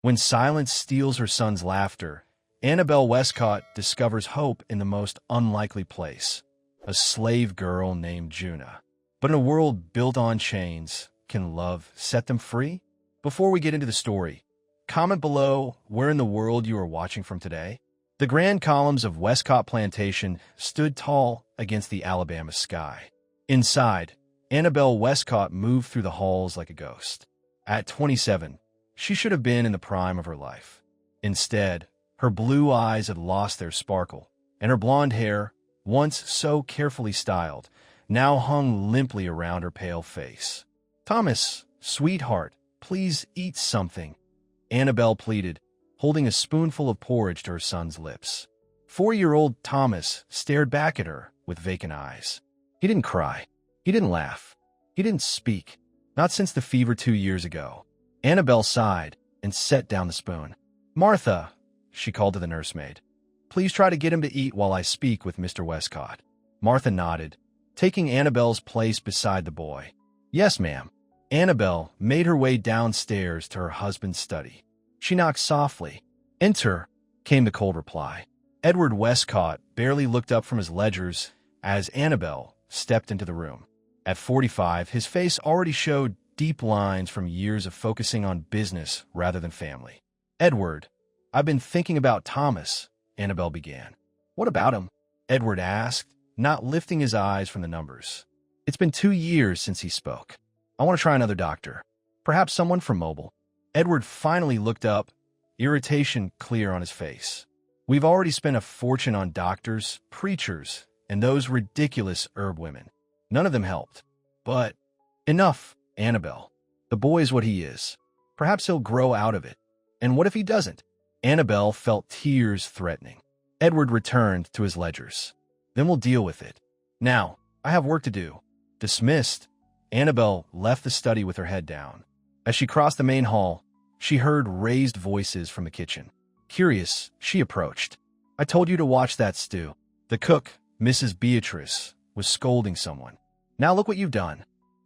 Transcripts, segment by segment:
When silence steals her son's laughter, Annabelle Westcott discovers hope in the most unlikely place, a slave girl named Juna. But in a world built on chains, can love set them free? Before we get into the story, comment below where in the world you are watching from today. The grand columns of Westcott Plantation stood tall against the Alabama sky. Inside, Annabelle Westcott moved through the halls like a ghost. At 27, she should have been in the prime of her life. Instead, her blue eyes had lost their sparkle, and her blonde hair, once so carefully styled, now hung limply around her pale face. "Thomas, sweetheart, please eat something," Annabelle pleaded, holding a spoonful of porridge to her son's lips. 4-year-old Thomas stared back at her with vacant eyes. He didn't cry. He didn't laugh. He didn't speak. Not since the fever 2 years ago. Annabelle sighed and set down the spoon. "Martha," she called to the nursemaid, "please try to get him to eat while I speak with Mr. Westcott." Martha nodded, taking Annabelle's place beside the boy. "Yes, ma'am." Annabelle made her way downstairs to her husband's study. She knocked softly. "Enter," came the cold reply. Edward Westcott barely looked up from his ledgers as Annabelle stepped into the room. At 45, his face already showed deep lines from years of focusing on business rather than family. "Edward, I've been thinking about Thomas," Annabelle began. "What about him?" Edward asked, not lifting his eyes from the numbers. "It's been 2 years since he spoke. I want to try another doctor. Perhaps someone from Mobile." Edward finally looked up, irritation clear on his face. "We've already spent a fortune on doctors, preachers, and those ridiculous herb women. None of them helped. But enough, Annabelle. The boy is what he is. Perhaps he'll grow out of it. And what if he doesn't?" Annabelle felt tears threatening. Edward returned to his ledgers. "Then we'll deal with it. Now, I have work to do." Dismissed, Annabelle left the study with her head down. As she crossed the main hall, she heard raised voices from the kitchen. Curious, she approached. "I told you to watch that stew." The cook, Mrs. Beatrice, was scolding someone. "Now look what you've done."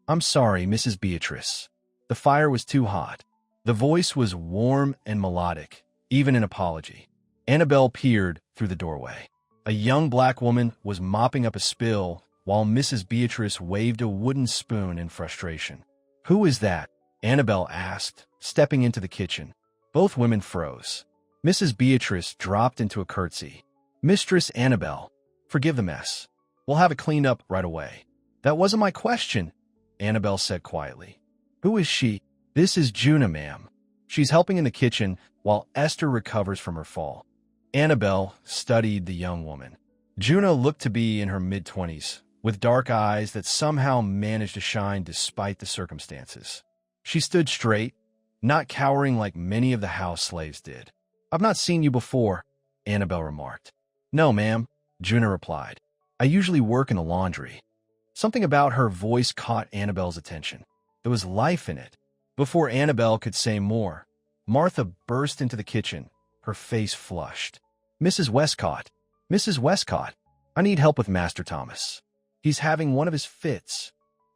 "I'm sorry, Mrs. Beatrice. The fire was too hot." The voice was warm and melodic, even in apology. Annabelle peered through the doorway. A young black woman was mopping up a spill while Mrs. Beatrice waved a wooden spoon in frustration. "Who is that?" Annabelle asked, stepping into the kitchen. Both women froze. Mrs. Beatrice dropped into a curtsy. "Mistress Annabelle, forgive the mess. We'll have it cleaned up right away." "That wasn't my question," Annabelle said quietly. "Who is she?" "This is Juna, ma'am. She's helping in the kitchen while Esther recovers from her fall." Annabelle studied the young woman. Juna looked to be in her mid-20s, with dark eyes that somehow managed to shine despite the circumstances. She stood straight, not cowering like many of the house slaves did. "I've not seen you before," Annabelle remarked. "No, ma'am," Juna replied. "I usually work in the laundry." Something about her voice caught Annabelle's attention. There was life in it. Before Annabelle could say more, Martha burst into the kitchen, her face flushed. "Mrs. Westcott, Mrs. Westcott, I need help with Master Thomas. He's having one of his fits."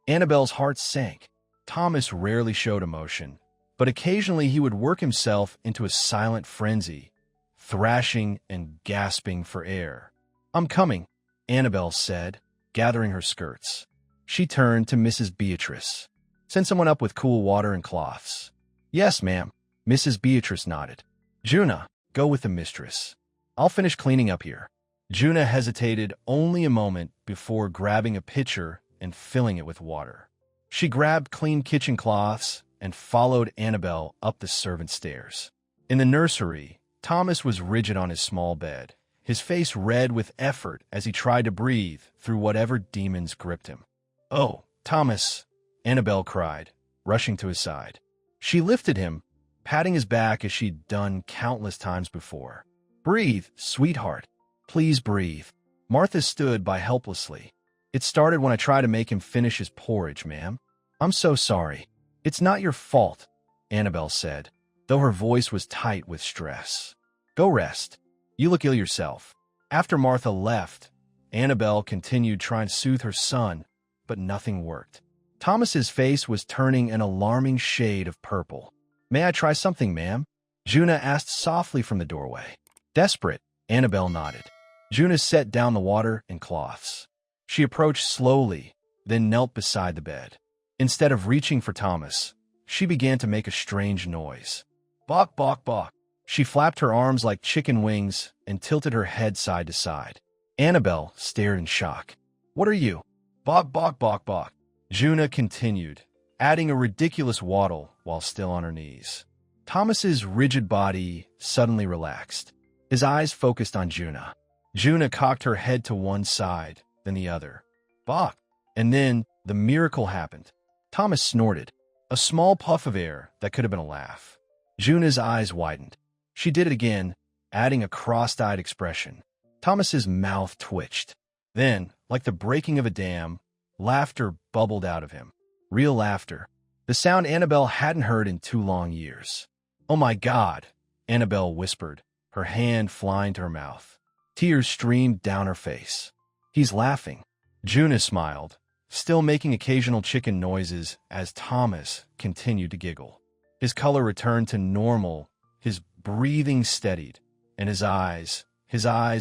Annabelle's heart sank. Thomas rarely showed emotion, but occasionally he would work himself into a silent frenzy, thrashing and gasping for air. "I'm coming," Annabelle said, gathering her skirts. She turned to Mrs. Beatrice. "Send someone up with cool water and cloths." "Yes, ma'am," Mrs. Beatrice nodded. "Juna, go with the mistress. I'll finish cleaning up here." Juna hesitated only a moment before grabbing a pitcher and filling it with water. She grabbed clean kitchen cloths and followed Annabelle up the servant stairs. In the nursery, Thomas was rigid on his small bed, his face red with effort as he tried to breathe through whatever demons gripped him. "Oh, Thomas," Annabelle cried, rushing to his side. She lifted him, patting his back as she'd done countless times before. "Breathe, sweetheart. Please breathe." Martha stood by helplessly. "It started when I tried to make him finish his porridge, ma'am. I'm so sorry." "It's not your fault," Annabelle said, though her voice was tight with stress. "Go rest. You look ill yourself." After Martha left, Annabelle continued trying to soothe her son, but nothing worked. Thomas's face was turning an alarming shade of purple. "May I try something, ma'am?" Juna asked softly from the doorway. Desperate, Annabelle nodded. Juna set down the water and cloths. She approached slowly, then knelt beside the bed. Instead of reaching for Thomas, she began to make a strange noise. Bawk, bawk, bawk. She flapped her arms like chicken wings and tilted her head side to side. Annabelle stared in shock. What are you? Bawk, bawk, bawk, bawk. Juna continued, adding a ridiculous waddle while still on her knees. Thomas's rigid body suddenly relaxed. His eyes focused on Juna. Juna cocked her head to one side, then the other. Bawk. And then the miracle happened. Thomas snorted, a small puff of air that could have been a laugh. Juna's eyes widened. She did it again, adding a cross-eyed expression. Thomas's mouth twitched. Then, like the breaking of a dam, laughter bubbled out of him. Real laughter. The sound Annabelle hadn't heard in 2 long years. Oh my God, Annabelle whispered, her hand flying to her mouth. Tears streamed down her face. He's laughing. Juna smiled, still making occasional chicken noises as Thomas continued to giggle. His color returned to normal, his breathing steadied, and his eyes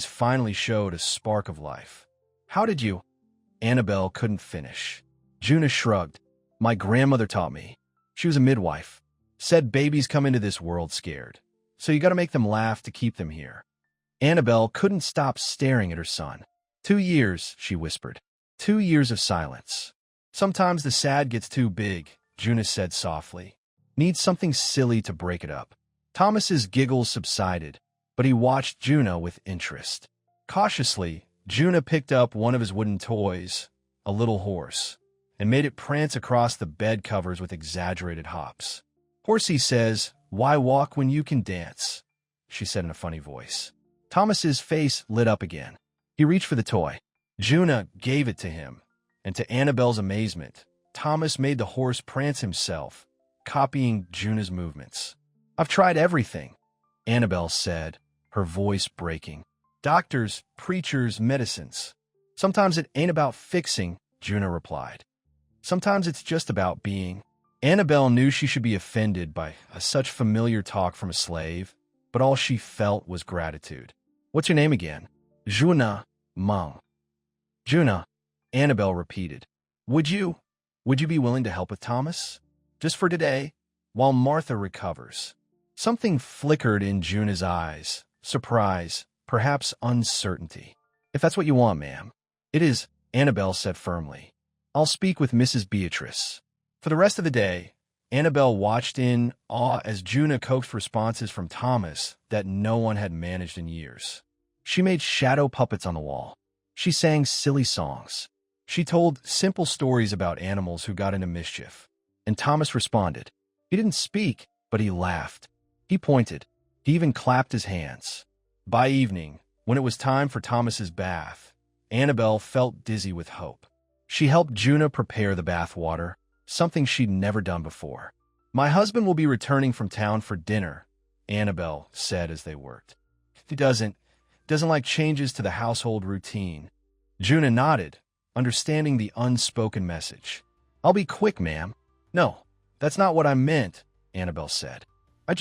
finally showed a spark of life. How did you? Annabelle couldn't finish. Juna shrugged. My grandmother taught me. She was a midwife. Said babies come into this world scared, so you gotta make them laugh to keep them here. Annabelle couldn't stop staring at her son. 2 years, she whispered. 2 years of silence. Sometimes the sad gets too big, Juna said softly. Needs something silly to break it up. Thomas's giggles subsided, but he watched Juna with interest. Cautiously, Juna picked up one of his wooden toys, a little horse, and made it prance across the bed covers with exaggerated hops. Horsey says, why walk when you can dance? She said in a funny voice. Thomas's face lit up again. He reached for the toy. Juna gave it to him, and to Annabelle's amazement, Thomas made the horse prance himself, copying Juna's movements. I've tried everything, Annabelle said, her voice breaking. Doctors, preachers, medicines. Sometimes it ain't about fixing, Juna replied. Sometimes it's just about being. Annabelle knew she should be offended by such familiar talk from a slave, but all she felt was gratitude. What's your name again? Juna, Mom. Juna, Annabelle repeated. Would you be willing to help with Thomas? Just for today, while Martha recovers. Something flickered in Juna's eyes. Surprise, perhaps uncertainty. If that's what you want, ma'am. It is, Annabelle said firmly. I'll speak with Mrs. Beatrice. For the rest of the day, Annabelle watched in awe as Juna coaxed responses from Thomas that no one had managed in years. She made shadow puppets on the wall. She sang silly songs. She told simple stories about animals who got into mischief. And Thomas responded. He didn't speak, but he laughed. He pointed. He even clapped his hands. By evening, when it was time for Thomas's bath, Annabelle felt dizzy with hope. She helped Juna prepare the bath water, something she'd never done before. My husband will be returning from town for dinner, Annabelle said as they worked. He doesn't like changes to the household routine. Juna nodded, understanding the unspoken message. I'll be quick, ma'am. No, that's not what I meant, Annabelle said. I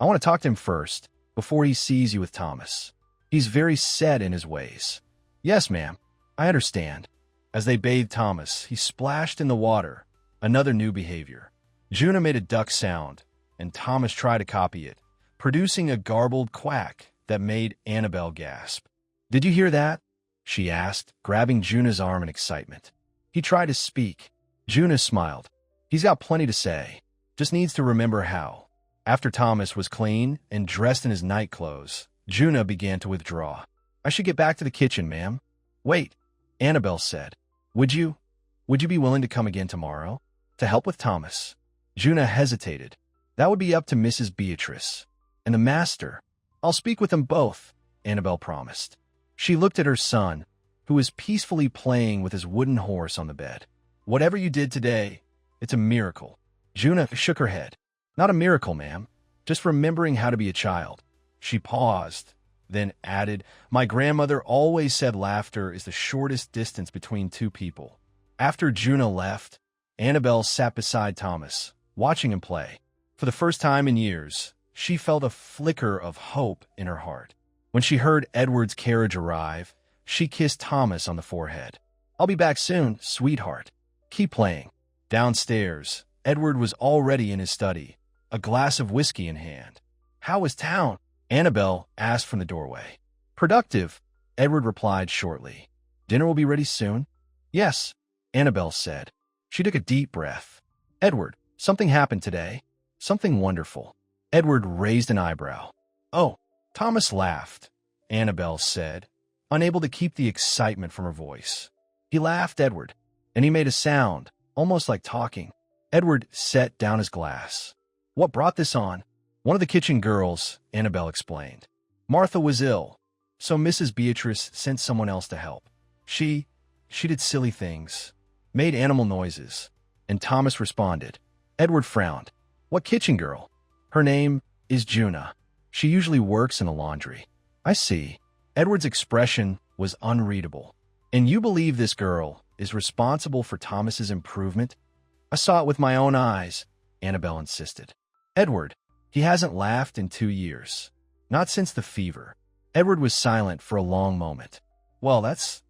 want to talk to him first, before he sees you with Thomas. He's very set in his ways. Yes, ma'am, I understand. As they bathed Thomas, he splashed in the water, another new behavior. Juna made a duck sound, and Thomas tried to copy it, producing a garbled quack that made Annabelle gasp. Did you hear that? She asked, grabbing Juna's arm in excitement. He tried to speak. Juna smiled. He's got plenty to say. Just needs to remember how. After Thomas was clean and dressed in his night clothes, Juna began to withdraw. I should get back to the kitchen, ma'am. Wait, Annabelle said. Would you be willing to come again tomorrow? To help with Thomas? Juna hesitated. That would be up to Mrs. Beatrice. And the master. I'll speak with them both, Annabelle promised. She looked at her son, who was peacefully playing with his wooden horse on the bed. Whatever you did today, it's a miracle. Juna shook her head. Not a miracle, ma'am. Just remembering how to be a child. She paused, then added, my grandmother always said laughter is the shortest distance between two people. After Juna left, Annabelle sat beside Thomas, watching him play. For the first time in years, she felt a flicker of hope in her heart. When she heard Edward's carriage arrive, she kissed Thomas on the forehead. "I'll be back soon, sweetheart. Keep playing." Downstairs, Edward was already in his study, a glass of whiskey in hand. "How is town?" Annabelle asked from the doorway. "Productive," Edward replied shortly. "Dinner will be ready soon?" "Yes," Annabelle said. She took a deep breath. "Edward, something happened today. Something wonderful." Edward raised an eyebrow. "Oh," Thomas laughed, Annabelle said, unable to keep the excitement from her voice. He laughed, Edward, and he made a sound, almost like talking. Edward set down his glass. "What brought this on?" "One of the kitchen girls," Annabelle explained. "Martha was ill, so Mrs. Beatrice sent someone else to help. She did silly things, made animal noises," and Thomas responded. Edward frowned. "What kitchen girl?" "Her name is Juna. She usually works in a laundry." "I see." Edward's expression was unreadable. "And you believe this girl is responsible for Thomas's improvement?" "I saw it with my own eyes," Annabelle insisted. "Edward, he hasn't laughed in 2 years. Not since the fever." Edward was silent for a long moment. "Well, that's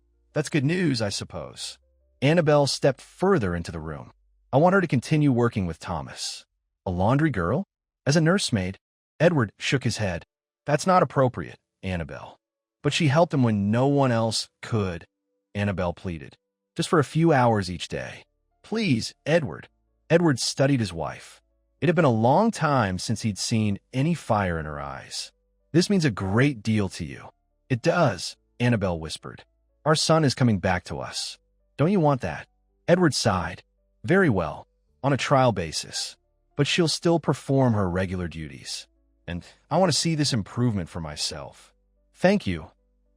good news, I suppose." Annabelle stepped further into the room. "I want her to continue working with Thomas." "A laundry girl? As a nursemaid?" Edward shook his head. "That's not appropriate, Annabelle." "But she helped him when no one else could," Annabelle pleaded. "Just for a few hours each day." "Please, Edward." Edward studied his wife. It had been a long time since he'd seen any fire in her eyes. "This means a great deal to you." "It does," Annabelle whispered. "Our son is coming back to us. Don't you want that?" Edward sighed. "Very well, on a trial basis. But she'll still perform her regular duties. And I want to see this improvement for myself." "Thank you,"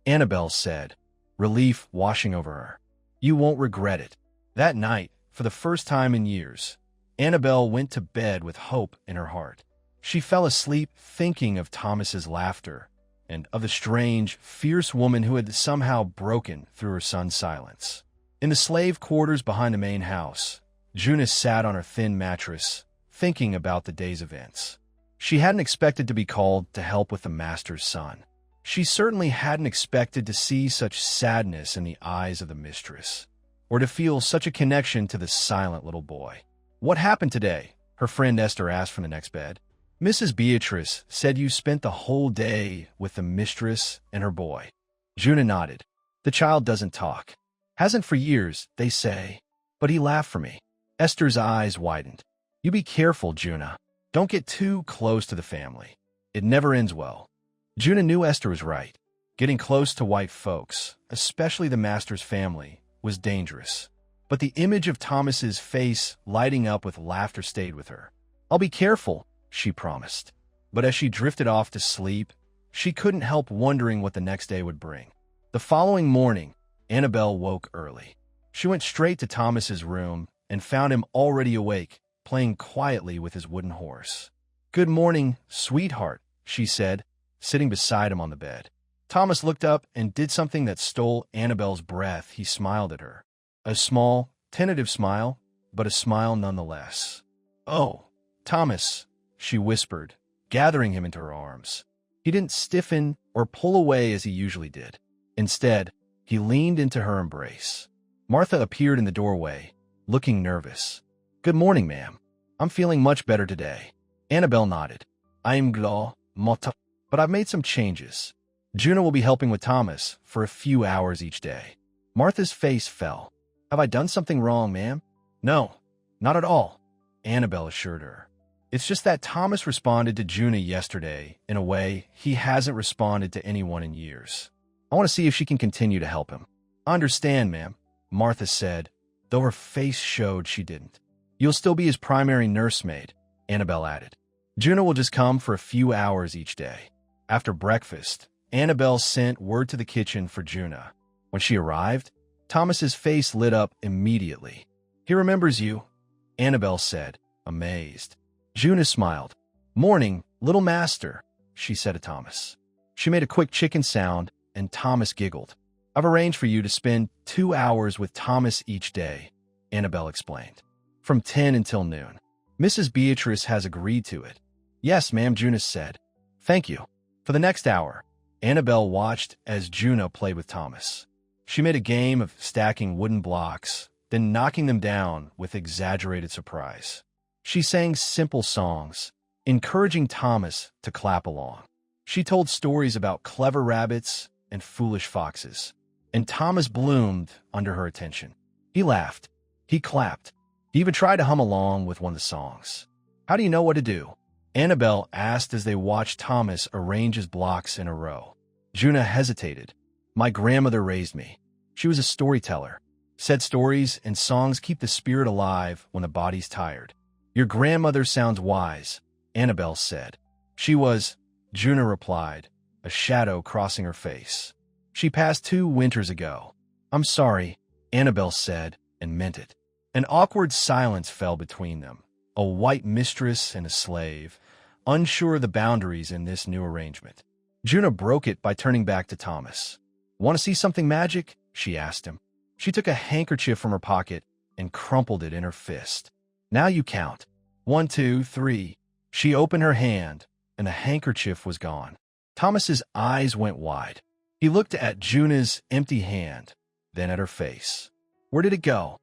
Annabelle said, relief washing over her. "You won't regret it." That night, for the first time in years, Annabelle went to bed with hope in her heart. She fell asleep thinking of Thomas's laughter and of the strange, fierce woman who had somehow broken through her son's silence. In the slave quarters behind the main house, Juna sat on her thin mattress, thinking about the day's events. She hadn't expected to be called to help with the master's son. She certainly hadn't expected to see such sadness in the eyes of the mistress, or to feel such a connection to the silent little boy. "What happened today?" her friend Esther asked from the next bed. "Mrs. Beatrice said you spent the whole day with the mistress and her boy." Juna nodded. "The child doesn't talk. Hasn't for years, they say. But he laughed for me." Esther's eyes widened. "You be careful, Juna. Don't get too close to the family. It never ends well." Juna knew Esther was right. Getting close to white folks, especially the master's family, was dangerous. But the image of Thomas's face lighting up with laughter stayed with her. "I'll be careful," she promised. But as she drifted off to sleep, she couldn't help wondering what the next day would bring. The following morning, Annabelle woke early. She went straight to Thomas's room and found him already awake, playing quietly with his wooden horse. "Good morning, sweetheart," she said, sitting beside him on the bed. Thomas looked up and did something that stole Annabelle's breath. He smiled at her. A small, tentative smile, but a smile nonetheless. "Oh, Thomas," she whispered, gathering him into her arms. He didn't stiffen or pull away as he usually did. Instead, he leaned into her embrace. Martha appeared in the doorway, looking nervous. "Good morning, ma'am. I'm feeling much better today." Annabelle nodded. "I'm glad, Martha, but I've made some changes. Juna will be helping with Thomas for a few hours each day." Martha's face fell. "Have I done something wrong, ma'am?" "No, not at all," Annabelle assured her. "It's just that Thomas responded to Juna yesterday in a way he hasn't responded to anyone in years. I want to see if she can continue to help him." "I understand, ma'am," Martha said, though her face showed she didn't. "You'll still be his primary nursemaid," Annabelle added. "Juna will just come for a few hours each day." After breakfast, Annabelle sent word to the kitchen for Juna. When she arrived, Thomas's face lit up immediately. "He remembers you," Annabelle said, amazed. Juna smiled. "Morning, little master," she said to Thomas. She made a quick chicken sound, and Thomas giggled. "I've arranged for you to spend 2 hours with Thomas each day," Annabelle explained. "From 10 until noon. Mrs. Beatrice has agreed to it." Yes, ma'am, Juna said. Thank you. For the next hour, Annabelle watched as Juna played with Thomas. She made a game of stacking wooden blocks, then knocking them down with exaggerated surprise. She sang simple songs, encouraging Thomas to clap along. She told stories about clever rabbits and foolish foxes, and Thomas bloomed under her attention. He laughed. He clapped. He even tried to hum along with one of the songs. How do you know what to do? Annabelle asked as they watched Thomas arrange his blocks in a row. Juna hesitated. My grandmother raised me. She was a storyteller. Said stories and songs keep the spirit alive when the body's tired. Your grandmother sounds wise, Annabelle said. She was, Juna replied, a shadow crossing her face. She passed 2 winters ago. I'm sorry, Annabelle said, and meant it. An awkward silence fell between them. A white mistress and a slave, unsure of the boundaries in this new arrangement. Juna broke it by turning back to Thomas. Want to see something magic? She asked him. She took a handkerchief from her pocket and crumpled it in her fist. Now you count. 1, 2, 3. She opened her hand, and the handkerchief was gone. Thomas's eyes went wide. He looked at Juna's empty hand, then at her face. Where did it go?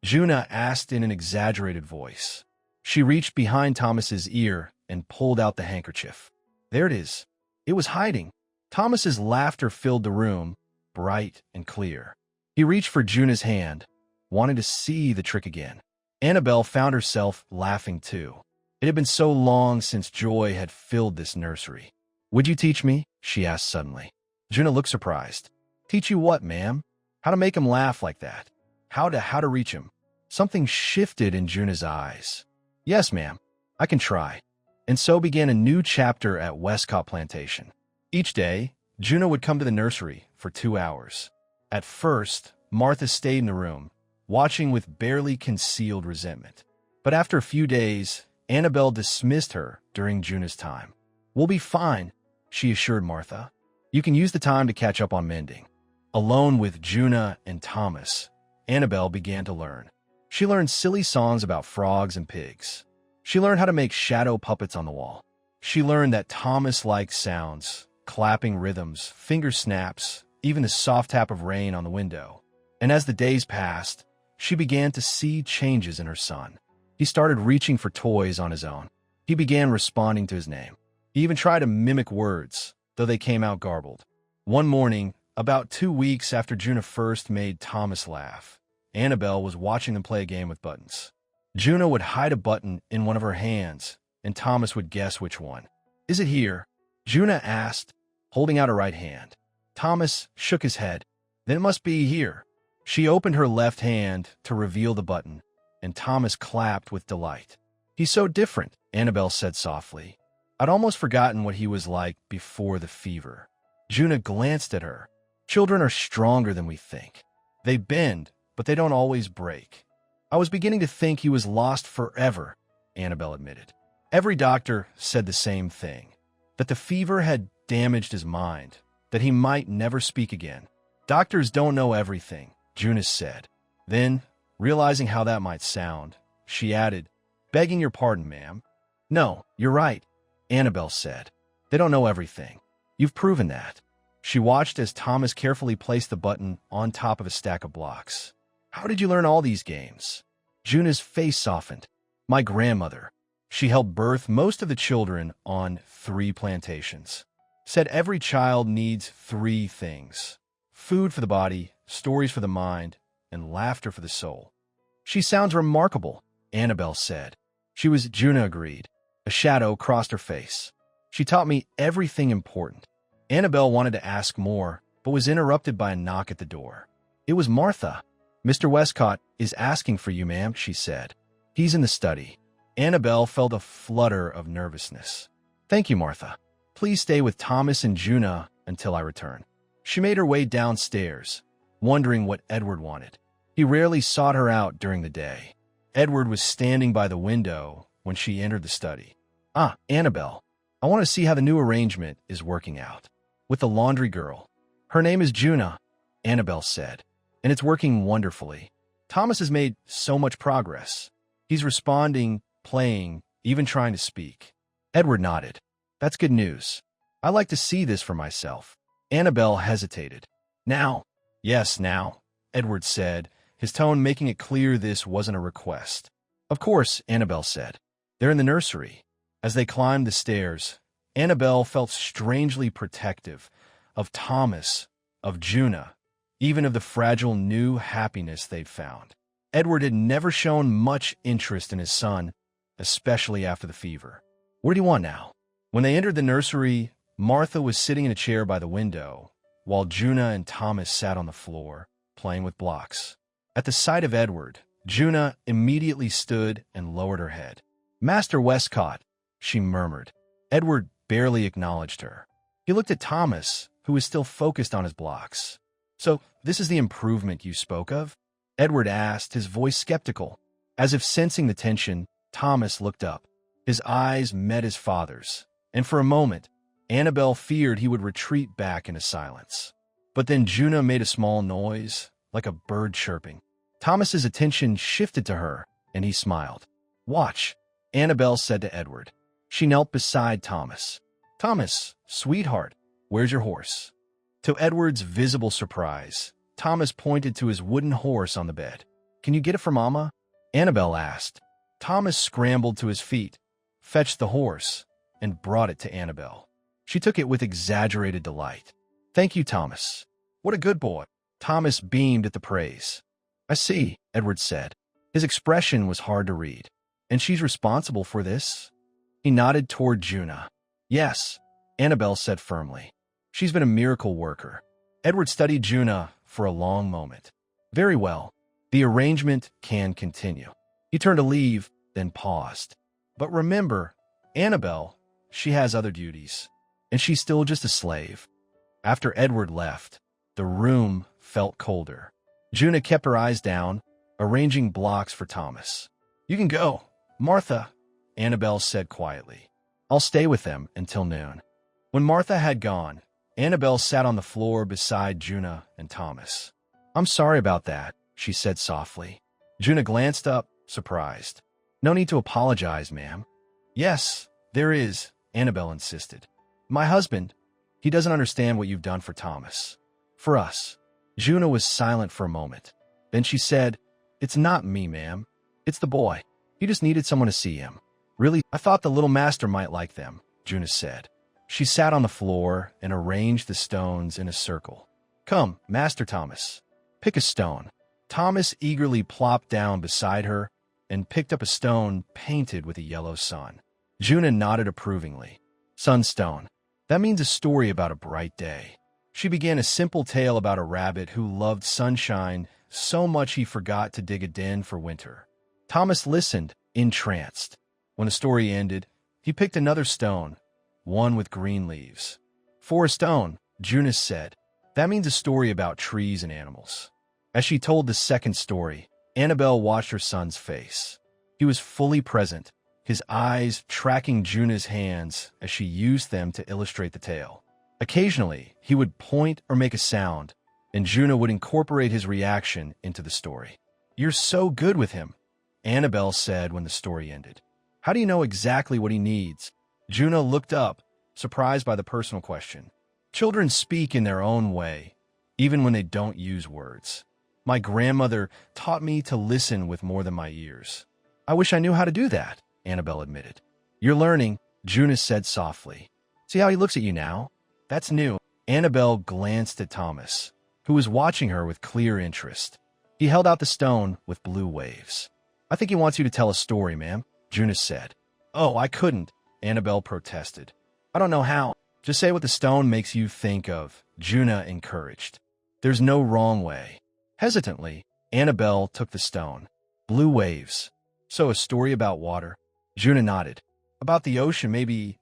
Juna asked in an exaggerated voice. She reached behind Thomas's ear and pulled out the handkerchief. There it is. It was hiding. Thomas's laughter filled the room, bright and clear. He reached for Juna's hand, wanted to see the trick again. Annabelle found herself laughing too. It had been so long since joy had filled this nursery. Would you teach me? She asked suddenly. Juna looked surprised. Teach you what, ma'am? How to make him laugh like that? How to reach him? Something shifted in Juna's eyes. Yes, ma'am, I can try. And so began a new chapter at Westcott Plantation. Each day, Juna would come to the nursery for 2 hours. At first, Martha stayed in the room, watching with barely concealed resentment. But after a few days, Annabelle dismissed her during Juna's time. We'll be fine, she assured Martha. You can use the time to catch up on mending. Alone with Juna and Thomas, Annabelle began to learn. She learned silly songs about frogs and pigs. She learned how to make shadow puppets on the wall. She learned that Thomas liked sounds, clapping rhythms, finger snaps, even the soft tap of rain on the window. And as the days passed, she began to see changes in her son. He started reaching for toys on his own. He began responding to his name. He even tried to mimic words, though they came out garbled. One morning, about 2 weeks after Juna first made Thomas laugh, Annabelle was watching them play a game with buttons. Juna would hide a button in one of her hands, and Thomas would guess which one. Is it here? Juna asked, holding out her right hand. Thomas shook his head. Then it must be here. She opened her left hand to reveal the button, and Thomas clapped with delight. He's so different, Annabelle said softly. I'd almost forgotten what he was like before the fever. Juna glanced at her. Children are stronger than we think. They bend, but they don't always break. I was beginning to think he was lost forever, Annabelle admitted. Every doctor said the same thing, that the fever had damaged his mind, that he might never speak again. Doctors don't know everything, Juna said. Then, realizing how that might sound, she added, begging your pardon, ma'am. No, you're right, Annabelle said. They don't know everything. You've proven that. She watched as Thomas carefully placed the button on top of a stack of blocks. How did you learn all these games? Juna's face softened. My grandmother. She helped birth most of the children on 3 plantations. Said every child needs 3 things. Food for the body, stories for the mind, and laughter for the soul. She sounds remarkable, Annabelle said. Juna agreed. A shadow crossed her face. She taught me everything important. Annabelle wanted to ask more, but was interrupted by a knock at the door. It was Martha. Mr. Westcott is asking for you, ma'am, she said. He's in the study. Annabelle felt a flutter of nervousness. Thank you, Martha. Please stay with Thomas and Juna until I return. She made her way downstairs, wondering what Edward wanted. He rarely sought her out during the day. Edward was standing by the window when she entered the study. Ah, Annabelle, I want to see how the new arrangement is working out. With the laundry girl. Her name is Juna, Annabelle said, and it's working wonderfully. Thomas has made so much progress. He's responding, playing, even trying to speak. Edward nodded. That's good news. I like to see this for myself. Annabelle hesitated. Now? Yes, now, Edward said, his tone making it clear this wasn't a request. Of course, Annabelle said. They're in the nursery. As they climbed the stairs, Annabelle felt strangely protective of Thomas, of Juna, even of the fragile new happiness they'd found. Edward had never shown much interest in his son, especially after the fever. What do you want now? When they entered the nursery, Martha was sitting in a chair by the window, while Juna and Thomas sat on the floor, playing with blocks. At the sight of Edward, Juna immediately stood and lowered her head. Master Westcott, she murmured. Edward barely acknowledged her. He looked at Thomas, who was still focused on his blocks. So, this is the improvement you spoke of? Edward asked, his voice skeptical. As if sensing the tension, Thomas looked up. His eyes met his father's, and for a moment, Annabelle feared he would retreat back into silence. But then Juna made a small noise, like a bird chirping. Thomas's attention shifted to her, and he smiled. Watch, Annabelle said to Edward. She knelt beside Thomas. Thomas, sweetheart, where's your horse? To Edward's visible surprise, Thomas pointed to his wooden horse on the bed. Can you get it for Mama? Annabelle asked. Thomas scrambled to his feet, fetched the horse, and brought it to Annabelle. She took it with exaggerated delight. Thank you, Thomas. What a good boy. Thomas beamed at the praise. I see, Edward said. His expression was hard to read. And she's responsible for this? He nodded toward Juna. Yes, Annabelle said firmly. She's been a miracle worker. Edward studied Juna for a long moment. Very well. The arrangement can continue. He turned to leave, then paused. But remember, Annabelle, she has other duties, and she's still just a slave. After Edward left, the room felt colder. Juna kept her eyes down, arranging blocks for Thomas. You can go, Martha, Annabelle said quietly. I'll stay with them until noon. When Martha had gone, Annabelle sat on the floor beside Juna and Thomas. I'm sorry about that, she said softly. Juna glanced up, surprised. No need to apologize, ma'am. Yes, there is, Annabelle insisted. My husband, he doesn't understand what you've done for Thomas. For us. Juna was silent for a moment. Then she said, It's not me, ma'am. It's the boy. He just needed someone to see him. Really, I thought the little master might like them, Juna said. She sat on the floor and arranged the stones in a circle. Come, Master Thomas. Pick a stone. Thomas eagerly plopped down beside her and picked up a stone painted with a yellow sun. Juna nodded approvingly. Sunstone. That means a story about a bright day. She began a simple tale about a rabbit who loved sunshine so much he forgot to dig a den for winter. Thomas listened, entranced. When the story ended, he picked another stone, one with green leaves. For a stone, Juna said. That means a story about trees and animals. As she told the second story, Annabelle watched her son's face. He was fully present, his eyes tracking Juna's hands as she used them to illustrate the tale. Occasionally, he would point or make a sound, and Juna would incorporate his reaction into the story. You're so good with him, Annabelle said when the story ended. How do you know exactly what he needs? Juna looked up, surprised by the personal question. Children speak in their own way, even when they don't use words. My grandmother taught me to listen with more than my ears. I wish I knew how to do that, Annabelle admitted. You're learning, Juna said softly. See how he looks at you now? That's new. Annabelle glanced at Thomas, who was watching her with clear interest. He held out the stone with blue waves. I think he wants you to tell a story, ma'am, Juna said. Oh, I couldn't, Annabelle protested. I don't know how. Just say what the stone makes you think of, Juna encouraged. There's no wrong way. Hesitantly, Annabelle took the stone. Blue waves. So a story about water? Juna nodded. About the ocean, maybe.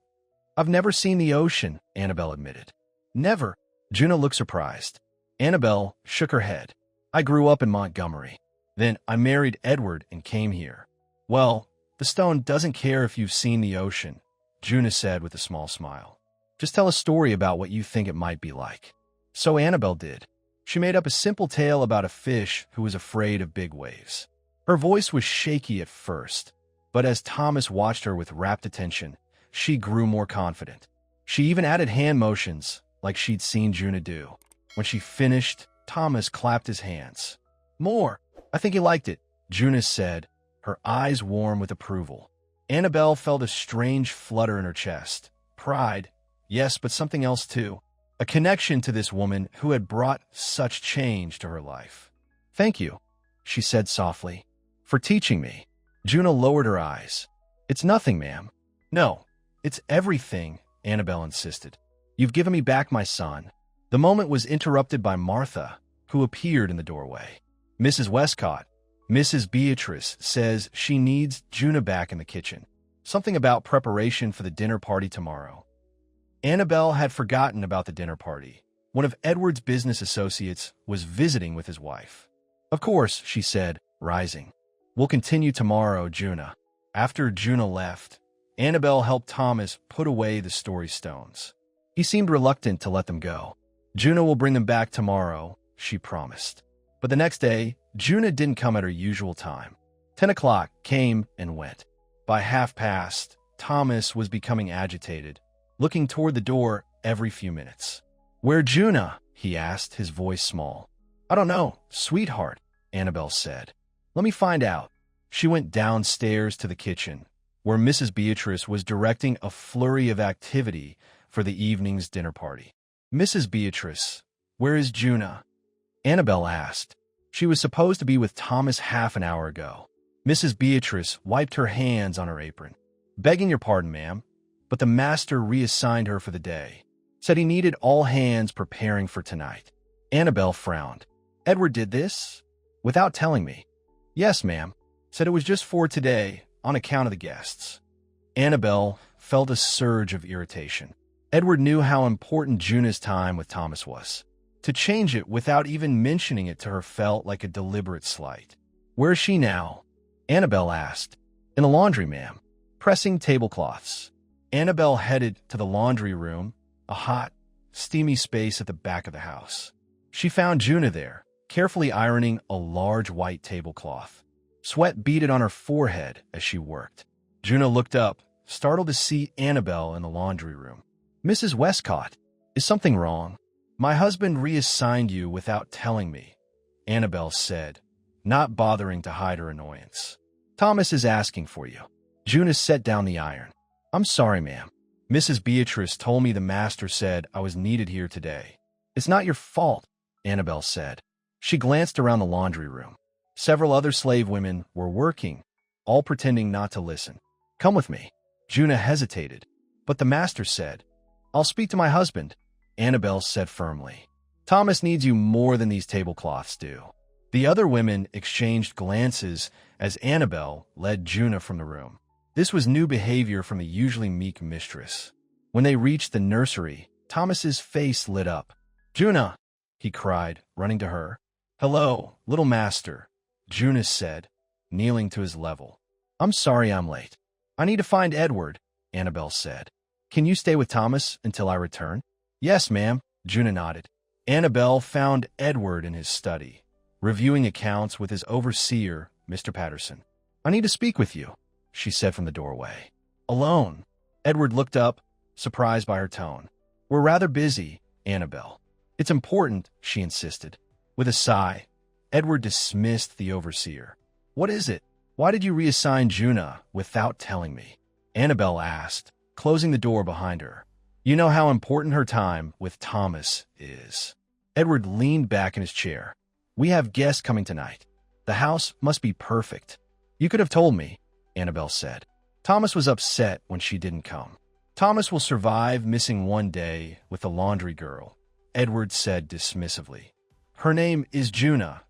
I've never seen the ocean, Annabelle admitted. Never. Juna looked surprised. Annabelle shook her head. I grew up in Montgomery. Then I married Edward and came here. Well, the stone doesn't care if you've seen the ocean, Juna said with a small smile. Just tell a story about what you think it might be like. So Annabelle did. She made up a simple tale about a fish who was afraid of big waves. Her voice was shaky at first, but as Thomas watched her with rapt attention, she grew more confident. She even added hand motions like she'd seen Juna do. When she finished, Thomas clapped his hands. "More. I think he liked it," Juna said, her eyes warm with approval. Annabelle felt a strange flutter in her chest. Pride, yes, but something else too. A connection to this woman who had brought such change to her life. "Thank you," she said softly, "for teaching me." Juna lowered her eyes. "It's nothing, ma'am." "No, it's everything," Annabelle insisted. "You've given me back my son." The moment was interrupted by Martha, who appeared in the doorway. "Mrs. Westcott, Mrs. Beatrice says she needs Juna back in the kitchen. Something about preparation for the dinner party tomorrow." Annabelle had forgotten about the dinner party. One of Edward's business associates was visiting with his wife. "Of course," she said, rising. "We'll continue tomorrow, Juna." After Juna left, Annabelle helped Thomas put away the story stones. He seemed reluctant to let them go. "Juna will bring them back tomorrow," she promised. But the next day, Juna didn't come at her usual time. 10 o'clock came and went. By past, Thomas was becoming agitated, looking toward the door every few minutes. "Where Juna?" he asked, his voice small. "I don't know, sweetheart," Annabelle said. "Let me find out." She went downstairs to the kitchen, where Mrs. Beatrice was directing a flurry of activity for the evening's dinner party. "Mrs. Beatrice, where is Juna?" Annabelle asked. "She was supposed to be with Thomas half an hour ago." Mrs. Beatrice wiped her hands on her apron. "Begging your pardon, ma'am, but the master reassigned her for the day. Said he needed all hands preparing for tonight." Annabelle frowned. "Edward did this? Without telling me?" "Yes, ma'am. Said it was just for today, on account of the guests." Annabelle felt a surge of irritation. Edward knew how important Juna's time with Thomas was. To change it without even mentioning it to her felt like a deliberate slight. "Where is she now?" Annabelle asked. "In the laundry, ma'am. Pressing tablecloths." Annabelle headed to the laundry room, a hot, steamy space at the back of the house. She found Juna there, carefully ironing a large white tablecloth. Sweat beaded on her forehead as she worked. Juna looked up, startled to see Annabelle in the laundry room. "Mrs. Westcott, is something wrong?" "My husband reassigned you without telling me," Annabelle said, not bothering to hide her annoyance. "Thomas is asking for you." Juna set down the iron. "I'm sorry, ma'am. Mrs. Beatrice told me the master said I was needed here today." "It's not your fault," Annabelle said. She glanced around the laundry room. Several other slave women were working, all pretending not to listen. "Come with me." Juna hesitated, but the master said, "I'll speak to my husband," Annabelle said firmly. "Thomas needs you more than these tablecloths do." The other women exchanged glances as Annabelle led Juna from the room. This was new behavior from the usually meek mistress. When they reached the nursery, Thomas's face lit up. "Juna!" he cried, running to her. "Hello, little master," Juna said, kneeling to his level. "I'm sorry I'm late. I need to find Edward," Annabelle said. "Can you stay with Thomas until I return?" "Yes, ma'am," Juna nodded. Annabelle found Edward in his study, reviewing accounts with his overseer, Mr. Patterson. "I need to speak with you," she said from the doorway. "Alone?" Edward looked up, surprised by her tone. "We're rather busy, Annabelle." "It's important," she insisted. With a sigh, Edward dismissed the overseer. "What is it? Why did you reassign Juna without telling me?" Annabelle asked, closing the door behind her. "You know how important her time with Thomas is." Edward leaned back in his chair. "We have guests coming tonight. The house must be perfect." "You could have told me," Annabelle said. Thomas was upset when she didn't come. "Thomas will survive missing one day with the laundry girl," Edward said dismissively. "Her name is Juna,"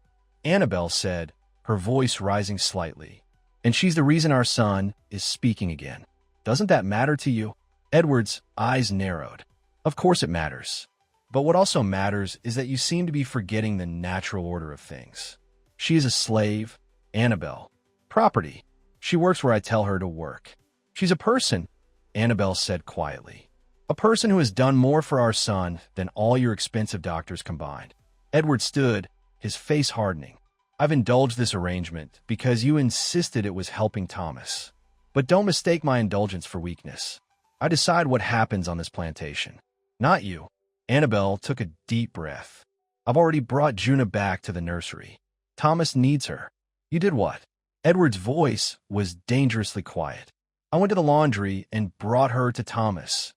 Annabelle said, her voice rising slightly. "And she's the reason our son is speaking again. Doesn't that matter to you?" Edward's eyes narrowed. "Of course it matters. But what also matters is that you seem to be forgetting the natural order of things. She is a slave, Annabelle. Property. She works where I tell her to work. She's a person," Annabelle said quietly. "A person who has done more for our son than all your expensive doctors combined." Edward stood, his face hardening. "I've indulged this arrangement because you insisted it was helping Thomas. But don't mistake my indulgence for weakness. I decide what happens on this plantation. Not you. Annabelle took a deep breath. I've already brought Juna back to the nursery. Thomas needs her. You did what? Edward's voice was dangerously quiet. I went to the laundry and brought her to Thomas.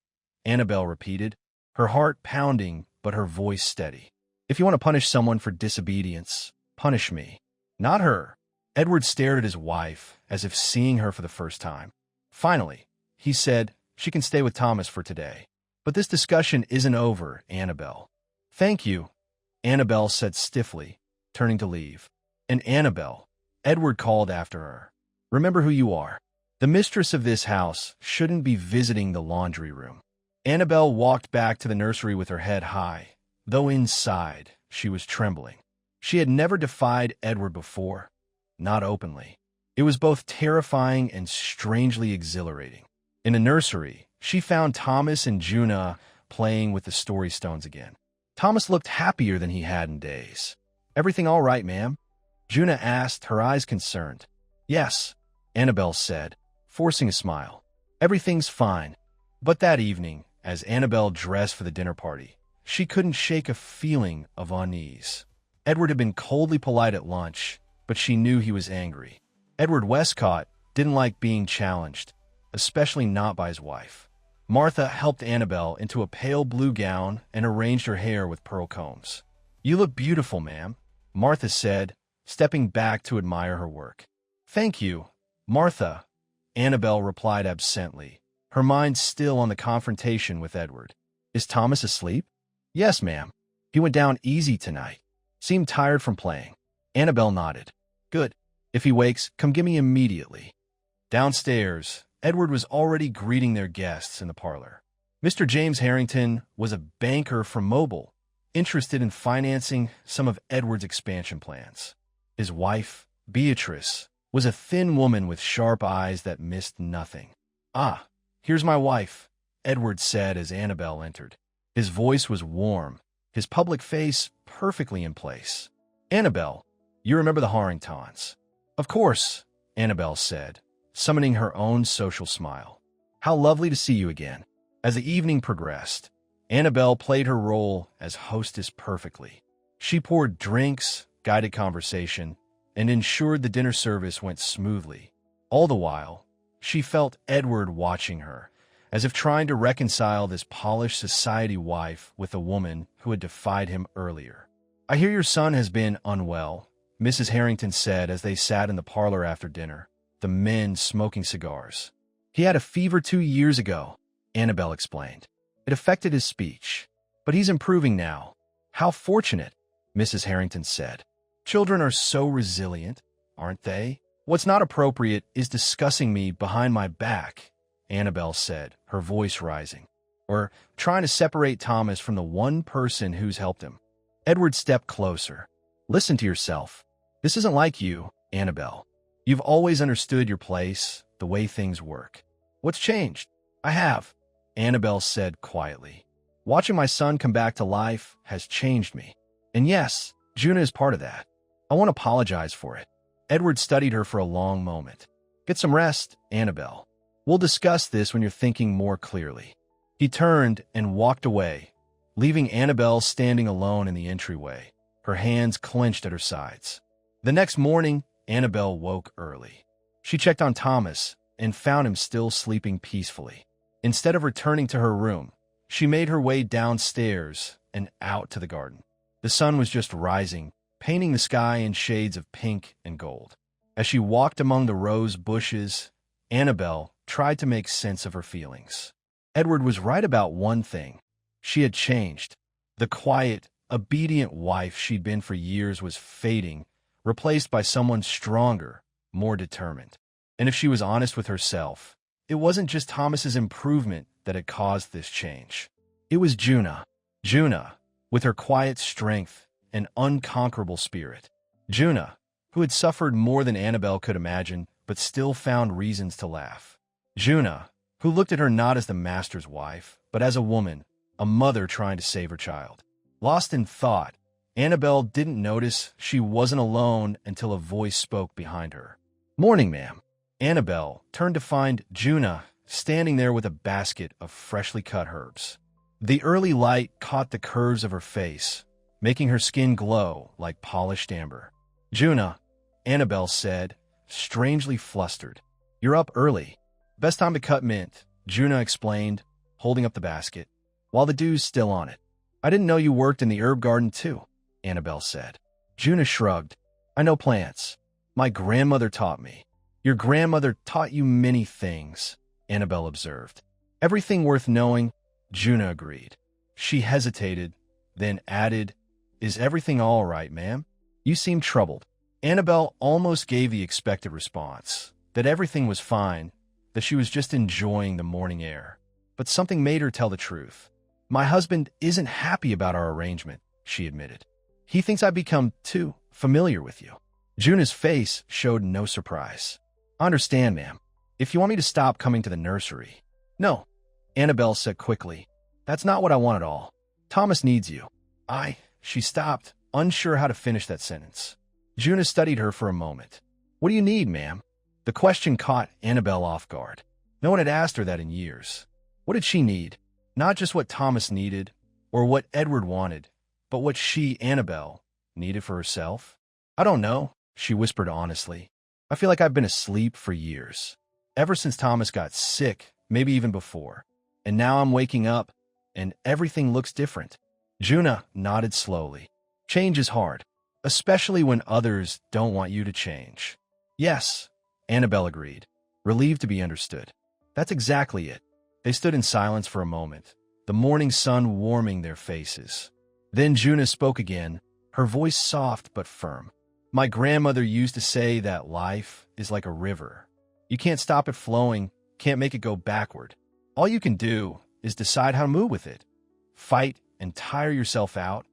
Annabelle repeated, her heart pounding but her voice steady. If you want to punish someone for disobedience, punish me. Not her. Edward stared at his wife as if seeing her for the first time. Finally, he said, she can stay with Thomas for today. But this discussion isn't over, Annabelle. Thank you, Annabelle said stiffly, turning to leave. And Annabelle, Edward called after her. Remember who you are. The mistress of this house shouldn't be visiting the laundry room. Annabelle walked back to the nursery with her head high, though inside she was trembling. She had never defied Edward before, not openly. It was both terrifying and strangely exhilarating. In the nursery, she found Thomas and Juna playing with the story stones again. Thomas looked happier than he had in days. Everything all right, ma'am? Juna asked, her eyes concerned. Yes, Annabelle said, forcing a smile. Everything's fine. But that evening, as Annabelle dressed for the dinner party, she couldn't shake a feeling of unease. Edward had been coldly polite at lunch, but she knew he was angry. Edward Westcott didn't like being challenged, especially not by his wife. Martha helped Annabelle into a pale blue gown and arranged her hair with pearl combs. You look beautiful, ma'am, Martha said, stepping back to admire her work. Thank you, Martha, Annabelle replied absently, her mind still on the confrontation with Edward. Is Thomas asleep? Yes, ma'am. He went down easy tonight. Seemed tired from playing. Annabelle nodded. Good. If he wakes, come get me immediately. Downstairs, Edward was already greeting their guests in the parlor. Mr. James Harrington was a banker from Mobile, interested in financing some of Edward's expansion plans. His wife, Beatrice, was a thin woman with sharp eyes that missed nothing. Ah, here's my wife, Edward said as Annabelle entered. His voice was warm, his public face perfectly in place. Annabelle, you remember the Harringtons? Of course, Annabelle said, summoning her own social smile. How lovely to see you again. As the evening progressed, Annabelle played her role as hostess perfectly. She poured drinks, guided conversation, and ensured the dinner service went smoothly. All the while, she felt Edward watching her, as if trying to reconcile this polished society wife with a woman who had defied him earlier. I hear your son has been unwell, Mrs. Harrington said as they sat in the parlor after dinner, the men smoking cigars. He had a fever 2 years ago, Annabelle explained. It affected his speech, but he's improving now. How fortunate, Mrs. Harrington said. Children are so resilient, aren't they? What's not appropriate is discussing me behind my back, Annabelle said, her voice rising, or trying to separate Thomas from the one person who's helped him. Edward stepped closer. Listen to yourself. This isn't like you, Annabelle. You've always understood your place, the way things work. What's changed? I have, Annabelle said quietly. Watching my son come back to life has changed me. And yes, Juna is part of that. I won't apologize for it. Edward studied her for a long moment. Get some rest, Annabelle. We'll discuss this when you're thinking more clearly. He turned and walked away, leaving Annabelle standing alone in the entryway, her hands clenched at her sides. The next morning, Annabelle woke early. She checked on Thomas and found him still sleeping peacefully. Instead of returning to her room, she made her way downstairs and out to the garden. The sun was just rising, painting the sky in shades of pink and gold. As she walked among the rose bushes, Annabelle tried to make sense of her feelings. Edward was right about one thing. She had changed. The quiet, obedient wife she'd been for years was fading, replaced by someone stronger, more determined. And if she was honest with herself, it wasn't just Thomas's improvement that had caused this change. It was Juna. Juna, with her quiet strength and unconquerable spirit. Juna, who had suffered more than Annabelle could imagine, but still found reasons to laugh. Juna, who looked at her not as the master's wife, but as a woman, a mother trying to save her child. Lost in thought, Annabelle didn't notice she wasn't alone until a voice spoke behind her. Morning, ma'am. Annabelle turned to find Juna standing there with a basket of freshly cut herbs. The early light caught the curves of her face, making her skin glow like polished amber. "Juna," Annabelle said, strangely flustered. "You're up early. Best time to cut mint," Juna explained, holding up the basket, while the dew's still on it. "I didn't know you worked in the herb garden too," Annabelle said. Juna shrugged. "I know plants. My grandmother taught me." "Your grandmother taught you many things," Annabelle observed. "Everything worth knowing," Juna agreed. She hesitated, then added, "Is everything all right, ma'am? You seem troubled." Annabelle almost gave the expected response, that everything was fine, that she was just enjoying the morning air. But something made her tell the truth. "My husband isn't happy about our arrangement," she admitted. "He thinks I've become too familiar with you." Juna's face showed no surprise. "I understand, ma'am. If you want me to stop coming to the nursery—" "No," Annabelle said quickly. "That's not what I want at all. Thomas needs you." She stopped, unsure how to finish that sentence. Juna studied her for a moment. "What do you need, ma'am?" The question caught Annabelle off guard. No one had asked her that in years. What did she need? Not just what Thomas needed, or what Edward wanted, but what she, Annabelle, needed for herself? "I don't know," she whispered honestly. "I feel like I've been asleep for years. Ever since Thomas got sick, maybe even before. And now I'm waking up, and everything looks different." Juna nodded slowly. "Change is hard, especially when others don't want you to change." "Yes," Annabelle agreed, relieved to be understood. "That's exactly it." They stood in silence for a moment, the morning sun warming their faces. Then Juna spoke again, her voice soft but firm. "My grandmother used to say that life is like a river. You can't stop it flowing, can't make it go backward. All you can do is decide how to move with it. Fight and tire yourself out,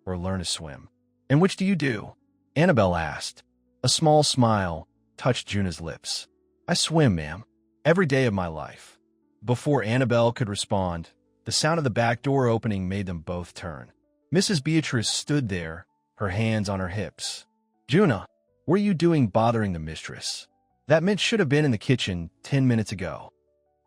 or learn to swim." "And which do you do?" Annabelle asked. A small smile touched Juna's lips. "I swim, ma'am, every day of my life." Before Annabelle could respond, the sound of the back door opening made them both turn. Mrs. Beatrice stood there, her hands on her hips. "Juna, what are you doing bothering the mistress? That mint should have been in the kitchen 10 minutes ago."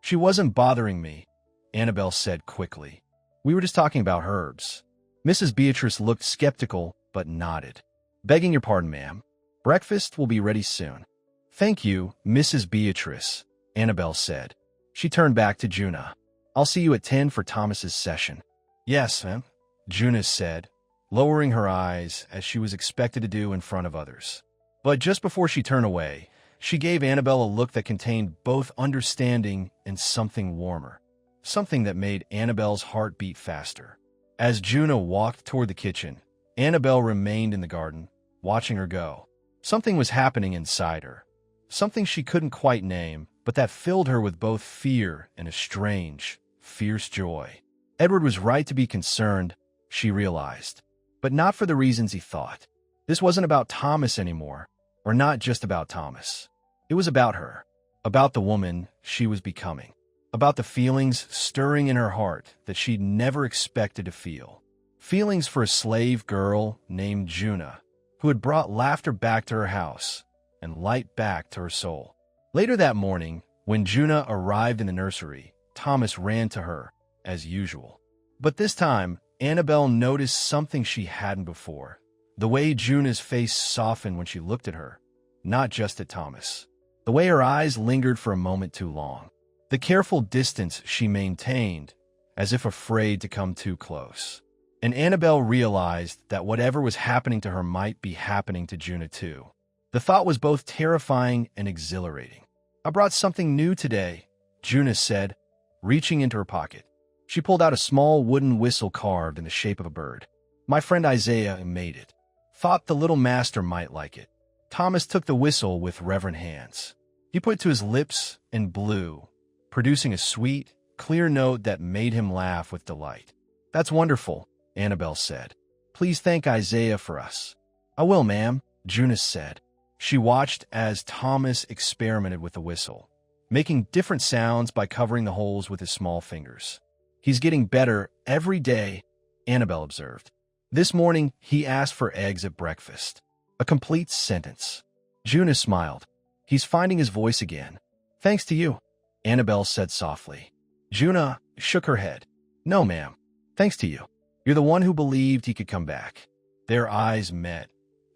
"She wasn't bothering me," Annabelle said quickly. "We were just talking about herbs." Mrs. Beatrice looked skeptical but nodded. "Begging your pardon, ma'am. Breakfast will be ready soon." "Thank you, Mrs. Beatrice," Annabelle said. She turned back to Juna. "I'll see you at 10 for Thomas's session." "Yes, ma'am," Juna said, lowering her eyes as she was expected to do in front of others. But just before she turned away, she gave Annabelle a look that contained both understanding and something warmer, something that made Annabelle's heart beat faster. As Juna walked toward the kitchen, Annabelle remained in the garden, watching her go. Something was happening inside her, something she couldn't quite name, but that filled her with both fear and a strange, fierce joy. Edward was right to be concerned, she realized, but not for the reasons he thought. This wasn't about Thomas anymore, or not just about Thomas. It was about her, about the woman she was becoming, about the feelings stirring in her heart that she'd never expected to feel. Feelings for a slave girl named Juna, who had brought laughter back to her house and light back to her soul. Later that morning, when Juna arrived in the nursery, Thomas ran to her, as usual. But this time, Annabelle noticed something she hadn't before. The way Juna's face softened when she looked at her, not just at Thomas. The way her eyes lingered for a moment too long. The careful distance she maintained, as if afraid to come too close. And Annabelle realized that whatever was happening to her might be happening to Juna too. The thought was both terrifying and exhilarating. "I brought something new today," Juna said, reaching into her pocket. She pulled out a small wooden whistle carved in the shape of a bird. "My friend Isaiah made it. Thought the little master might like it." Thomas took the whistle with reverent hands. He put it to his lips and blew, producing a sweet, clear note that made him laugh with delight. "That's wonderful," Annabelle said. "Please thank Isaiah for us." "I will, ma'am," Juna said. She watched as Thomas experimented with the whistle, making different sounds by covering the holes with his small fingers. "He's getting better every day," Annabelle observed. This morning, he asked for eggs at breakfast. A complete sentence. Juna smiled. "He's finding his voice again. Thanks to you." Annabelle said softly. Juna shook her head. No, ma'am. Thanks to you. You're the one who believed he could come back. Their eyes met,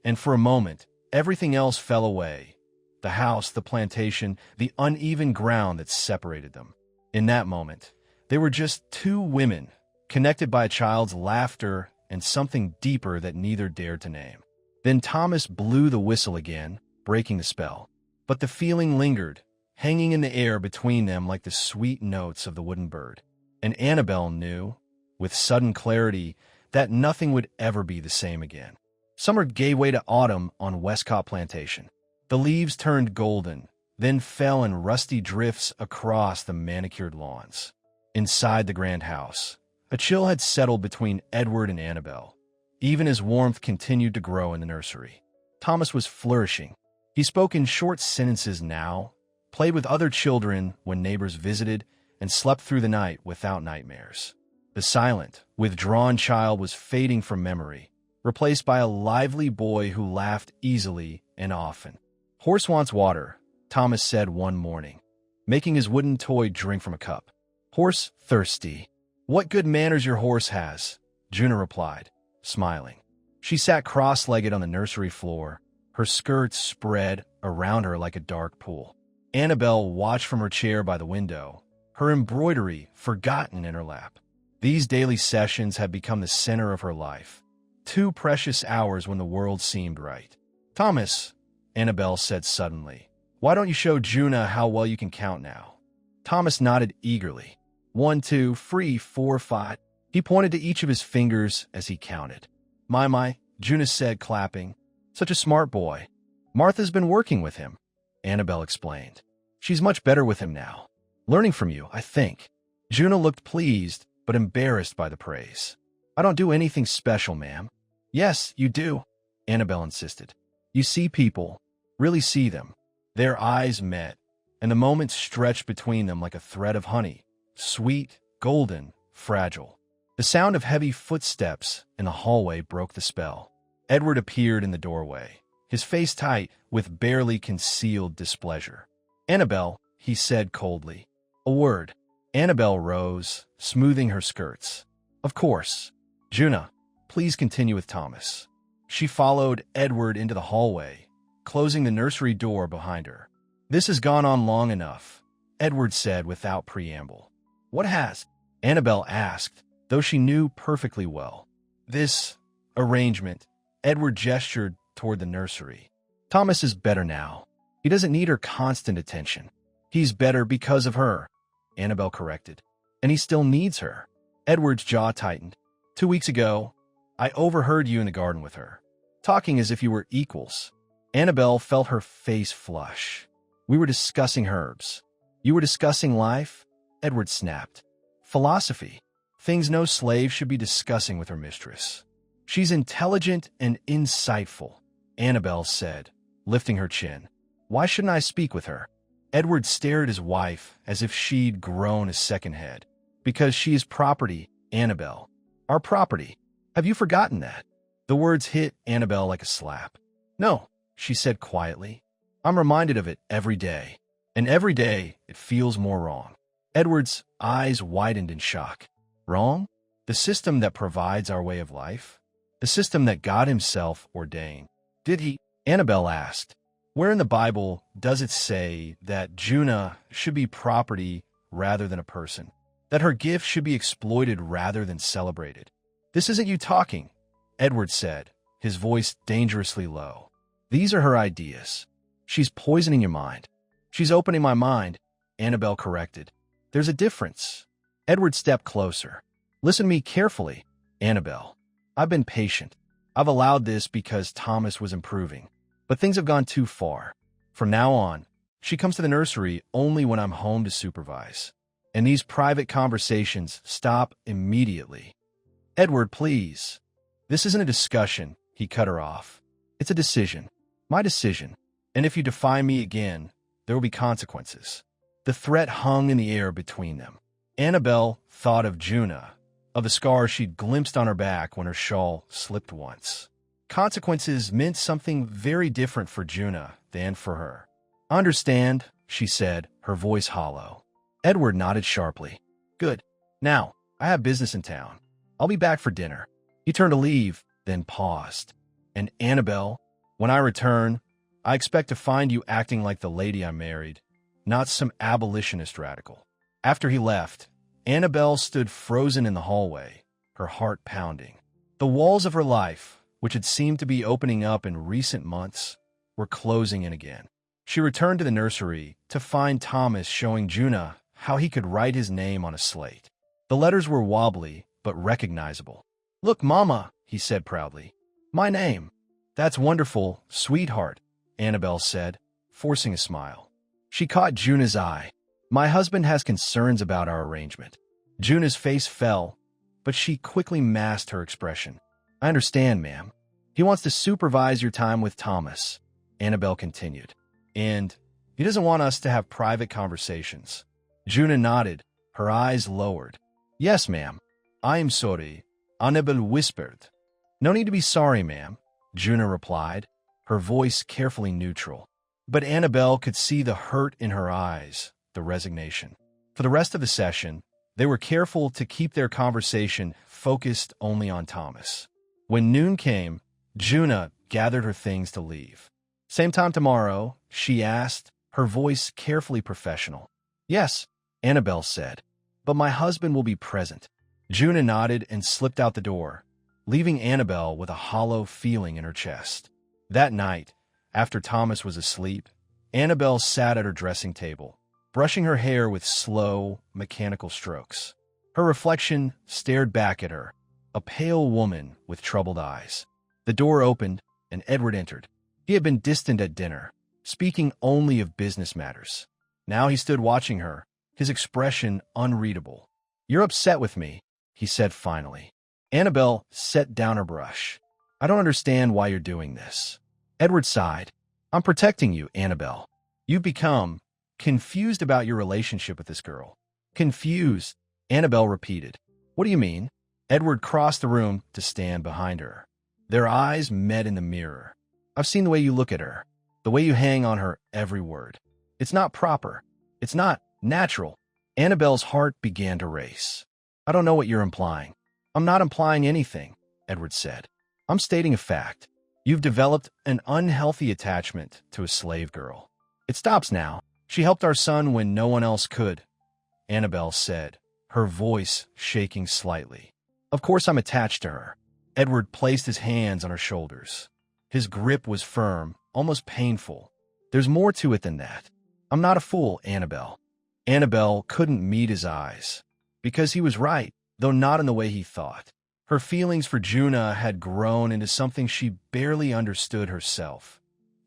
and for a moment, everything else fell away. The house, the plantation, the uneven ground that separated them. In that moment, they were just two women, connected by a child's laughter and something deeper that neither dared to name. Then Thomas blew the whistle again, breaking the spell. But the feeling lingered, hanging in the air between them like the sweet notes of the wooden bird. And Annabelle knew, with sudden clarity, that nothing would ever be the same again. Summer gave way to autumn on Westcott Plantation. The leaves turned golden, then fell in rusty drifts across the manicured lawns. Inside the grand house, a chill had settled between Edward and Annabelle, even as warmth continued to grow in the nursery. Thomas was flourishing. He spoke in short sentences now, played with other children when neighbors visited, and slept through the night without nightmares. The silent, withdrawn child was fading from memory, replaced by a lively boy who laughed easily and often. Horse wants water, Thomas said one morning, making his wooden toy drink from a cup. Horse thirsty. What good manners your horse has, Juna replied, smiling. She sat cross-legged on the nursery floor, her skirts spread around her like a dark pool. Annabelle watched from her chair by the window, her embroidery forgotten in her lap. These daily sessions had become the center of her life, 2 precious hours when the world seemed right. Thomas, Annabelle said suddenly, why don't you show Juna how well you can count now? Thomas nodded eagerly. 1, 2, 3, 4, 5. He pointed to each of his fingers as he counted. My, Juna said, clapping. Such a smart boy. Martha's been working with him, Annabelle explained. She's much better with him now. Learning from you, I think. Juna looked pleased, but embarrassed by the praise. I don't do anything special, ma'am. Yes, you do, Annabelle insisted. You see people, really see them. Their eyes met, and the moment stretched between them like a thread of honey, sweet, golden, fragile. The sound of heavy footsteps in the hallway broke the spell. Edward appeared in the doorway, his face tight with barely concealed displeasure. Annabelle, he said coldly. A word. Annabelle rose, smoothing her skirts. Of course. Juna, please continue with Thomas. She followed Edward into the hallway, closing the nursery door behind her. This has gone on long enough, Edward said without preamble. What has? Annabelle asked, though she knew perfectly well. This arrangement, Edward gestured toward the nursery. Thomas is better now. He doesn't need her constant attention. He's better because of her, Annabelle corrected. And he still needs her. Edward's jaw tightened. 2 weeks ago, I overheard you in the garden with her, talking as if you were equals. Annabelle felt her face flush. We were discussing herbs. You were discussing life? Edward snapped. Philosophy. Things no slave should be discussing with her mistress. She's intelligent and insightful, Annabelle said, lifting her chin. Why shouldn't I speak with her? Edward stared at his wife as if she'd grown a second head. Because she is property, Annabelle. Our property. Have you forgotten that? The words hit Annabelle like a slap. No, she said quietly. I'm reminded of it every day. And every day, it feels more wrong. Edward's eyes widened in shock. Wrong? The system that provides our way of life? The system that God himself ordained. Did he? Annabelle asked. Where in the Bible does it say that Juna should be property rather than a person? That her gift should be exploited rather than celebrated? This isn't you talking, Edward said, his voice dangerously low. These are her ideas. She's poisoning your mind. She's opening my mind, Annabelle corrected. There's a difference. Edward stepped closer. Listen to me carefully, Annabelle. I've been patient. I've allowed this because Thomas was improving. But things have gone too far. From now on, she comes to the nursery only when I'm home to supervise. And these private conversations stop immediately. Edward, please. This isn't a discussion, he cut her off. It's a decision. My decision. And if you defy me again, there will be consequences. The threat hung in the air between them. Annabelle thought of Juna, of the scar she'd glimpsed on her back when her shawl slipped once. Consequences meant something very different for Juna than for her. Understand, she said, her voice hollow. Edward nodded sharply. Good. Now, I have business in town. I'll be back for dinner. He turned to leave, then paused. And Annabelle, when I return, I expect to find you acting like the lady I married, not some abolitionist radical. After he left, Annabelle stood frozen in the hallway, her heart pounding. The walls of her life, which had seemed to be opening up in recent months, were closing in again. She returned to the nursery to find Thomas showing Juna how he could write his name on a slate. The letters were wobbly, but recognizable. "Look, Mama," he said proudly. "My name." "That's wonderful, sweetheart," Annabelle said, forcing a smile. She caught Juna's eye. "My husband has concerns about our arrangement." Juna's face fell, but she quickly masked her expression. "I understand, ma'am. He wants to supervise your time with Thomas," Annabelle continued. "And he doesn't want us to have private conversations." Juna nodded, her eyes lowered. "Yes, ma'am. I am sorry," Annabelle whispered. "No need to be sorry, ma'am," Juna replied, her voice carefully neutral. But Annabelle could see the hurt in her eyes, the resignation. For the rest of the session, they were careful to keep their conversation focused only on Thomas. When noon came, Juna gathered her things to leave. "Same time tomorrow?" she asked, her voice carefully professional. "Yes," Annabelle said, "but my husband will be present." Juna nodded and slipped out the door, leaving Annabelle with a hollow feeling in her chest. That night, after Thomas was asleep, Annabelle sat at her dressing table, brushing her hair with slow, mechanical strokes. Her reflection stared back at her, a pale woman with troubled eyes. The door opened, and Edward entered. He had been distant at dinner, speaking only of business matters. Now he stood watching her, his expression unreadable. "You're upset with me," he said finally. Annabelle set down her brush. "I don't understand why you're doing this." Edward sighed. "I'm protecting you, Annabelle. You've become confused about your relationship with this girl." "Confused," Annabelle repeated. "What do you mean?" Edward crossed the room to stand behind her. Their eyes met in the mirror. "I've seen the way you look at her, the way you hang on her every word. It's not proper. It's not natural." Annabelle's heart began to race. "I don't know what you're implying." "I'm not implying anything," Edward said. "I'm stating a fact. You've developed an unhealthy attachment to a slave girl. It stops now. She helped our son when no one else could," Annabelle said, her voice shaking slightly. "Of course I'm attached to her." Edward placed his hands on her shoulders. His grip was firm, almost painful. "There's more to it than that. I'm not a fool, Annabelle." Annabelle couldn't meet his eyes, because he was right, though not in the way he thought. Her feelings for Juna had grown into something she barely understood herself.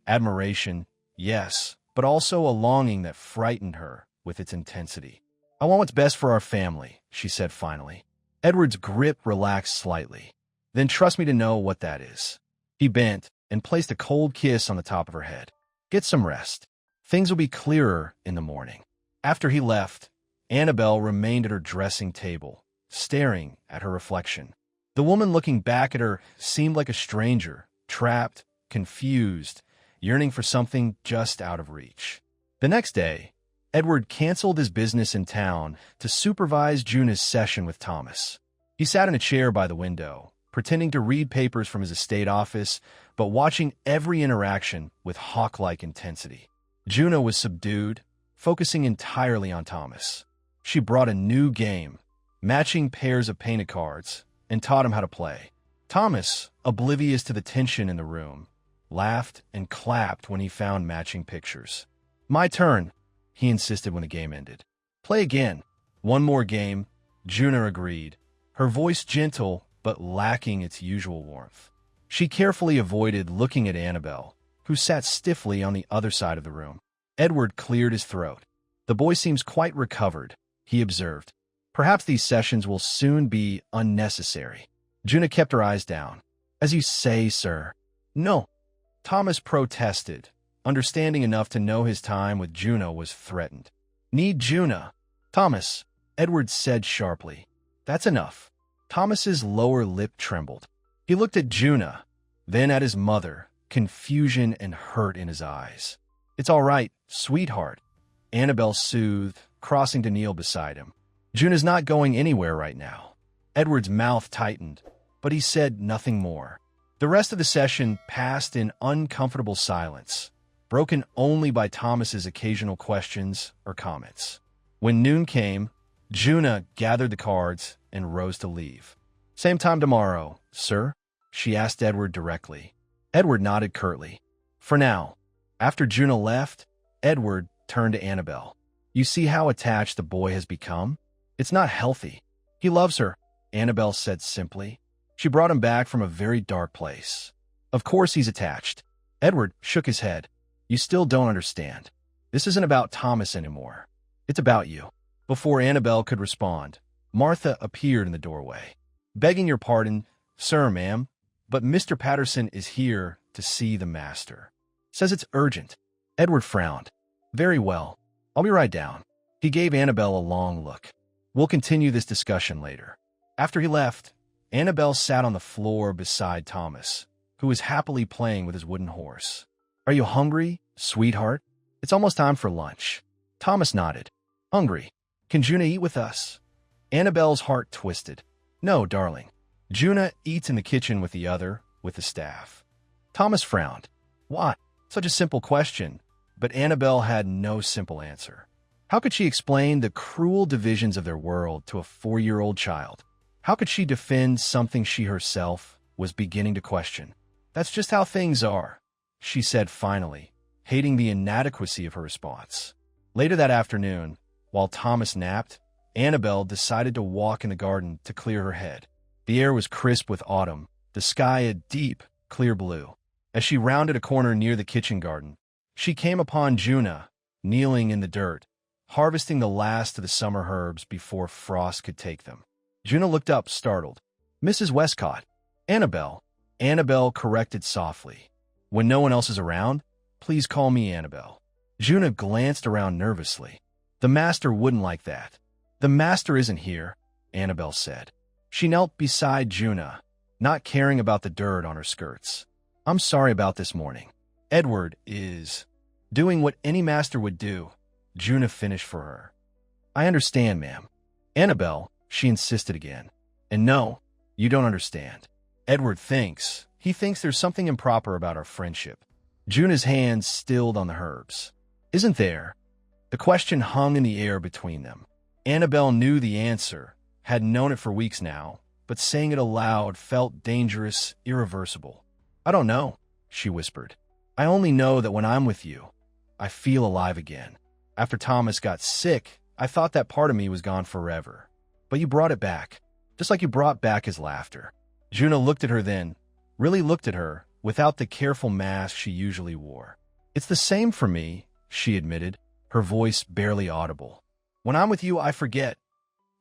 Admiration, yes, but also a longing that frightened her with its intensity. "I want what's best for our family," she said finally. Edward's grip relaxed slightly. "Then trust me to know what that is." He bent and placed a cold kiss on the top of her head. "Get some rest. Things will be clearer in the morning." After he left, Annabelle remained at her dressing table, staring at her reflection. The woman looking back at her seemed like a stranger, trapped, confused, yearning for something just out of reach. The next day, Edward canceled his business in town to supervise Juna's session with Thomas. He sat in a chair by the window, pretending to read papers from his estate office, but watching every interaction with hawk-like intensity. Juna was subdued, focusing entirely on Thomas. She brought a new game, matching pairs of painted cards, and taught him how to play. Thomas, oblivious to the tension in the room, laughed and clapped when he found matching pictures. "My turn," he insisted when the game ended. "Play again." "One more game," Juna agreed, her voice gentle but lacking its usual warmth. She carefully avoided looking at Annabelle, who sat stiffly on the other side of the room. Edward cleared his throat. "The boy seems quite recovered," he observed. "Perhaps these sessions will soon be unnecessary." Juna kept her eyes down. "As you say, sir." "No." Thomas protested, understanding enough to know his time with Juna was threatened. "Need Juna." "Thomas," Edward said sharply. "That's enough." Thomas's lower lip trembled. He looked at Juna, then at his mother, confusion and hurt in his eyes. "It's all right, sweetheart," Annabelle soothed, crossing to kneel beside him. Juna's not going anywhere right now. Edward's mouth tightened, but he said nothing more. The rest of the session passed in uncomfortable silence, broken only by Thomas's occasional questions or comments. When noon came, Juna gathered the cards and rose to leave. "Same time tomorrow, sir?" she asked Edward directly. Edward nodded curtly. For now. After Juna left, Edward turned to Annabelle. "You see how attached the boy has become? It's not healthy." "He loves her," Annabelle said simply. "She brought him back from a very dark place." "Of course he's attached." Edward shook his head. "You still don't understand. This isn't about Thomas anymore. It's about you." Before Annabelle could respond, Martha appeared in the doorway. "Begging your pardon, sir, ma'am, but Mr. Patterson is here to see the master. Says it's urgent." Edward frowned. "Very well. I'll be right down." He gave Annabelle a long look. "We'll continue this discussion later." After he left, Annabelle sat on the floor beside Thomas, who was happily playing with his wooden horse. "Are you hungry, sweetheart? It's almost time for lunch." Thomas nodded. "Hungry. Can Juna eat with us?" Annabelle's heart twisted. "No, darling. Juna eats in the kitchen with with the staff." Thomas frowned. "Why? Such a simple question." But Annabelle had no simple answer. How could she explain the cruel divisions of their world to a 4-year-old child? How could she defend something she herself was beginning to question? "That's just how things are," she said finally, hating the inadequacy of her response. Later that afternoon, while Thomas napped, Annabelle decided to walk in the garden to clear her head. The air was crisp with autumn, the sky a deep, clear blue. As she rounded a corner near the kitchen garden, she came upon Juna, kneeling in the dirt, harvesting the last of the summer herbs before frost could take them. Juna looked up, startled. "Mrs. Westcott." "Annabelle," Annabelle corrected softly. "When no one else is around, please call me Annabelle." Juna glanced around nervously. "The master wouldn't like that." "The master isn't here," Annabelle said. She knelt beside Juna, not caring about the dirt on her skirts. "I'm sorry about this morning. Edward is doing what any master would do," Juna finished for her. "I understand, ma'am." "Annabelle," she insisted again. "And no, you don't understand. Edward thinks there's something improper about our friendship." Juna's hands stilled on the herbs. "Isn't there?" The question hung in the air between them. Annabelle knew the answer, had known it for weeks now, but saying it aloud felt dangerous, irreversible. "I don't know," she whispered. "I only know that when I'm with you, I feel alive again. After Thomas got sick, I thought that part of me was gone forever. But you brought it back, just like you brought back his laughter." Juna looked at her then, really looked at her, without the careful mask she usually wore. "It's the same for me," she admitted, her voice barely audible. "When I'm with you, I forget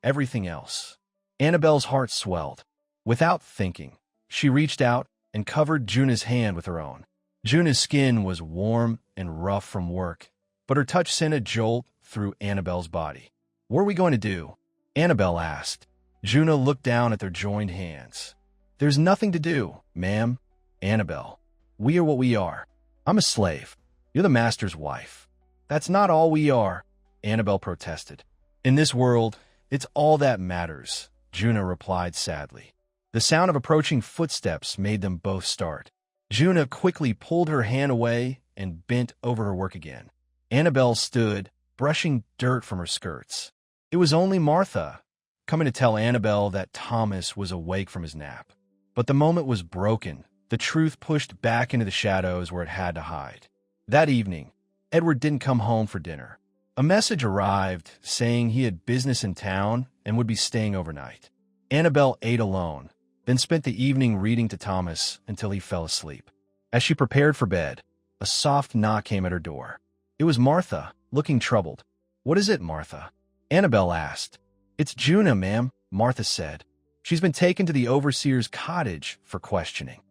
everything else." Annabelle's heart swelled. Without thinking, she reached out and covered Juna's hand with her own. Juna's skin was warm and rough from work, but her touch sent a jolt through Annabelle's body. "What are we going to do?" Annabelle asked. Juna looked down at their joined hands. "There's nothing to do, ma'am." "Annabelle, we are what we are. I'm a slave. You're the master's wife." "That's not all we are," Annabelle protested. "In this world, it's all that matters," Juna replied sadly. The sound of approaching footsteps made them both start. Juna quickly pulled her hand away and bent over her work again. Annabelle stood, brushing dirt from her skirts. It was only Martha, coming to tell Annabelle that Thomas was awake from his nap. But the moment was broken, the truth pushed back into the shadows where it had to hide. That evening, Edward didn't come home for dinner. A message arrived saying he had business in town and would be staying overnight. Annabelle ate alone, then spent the evening reading to Thomas until he fell asleep. As she prepared for bed, a soft knock came at her door. It was Martha, looking troubled. "What is it, Martha?" Annabelle asked. "It's Juna, ma'am," Martha said. "She's been taken to the overseer's cottage for questioning."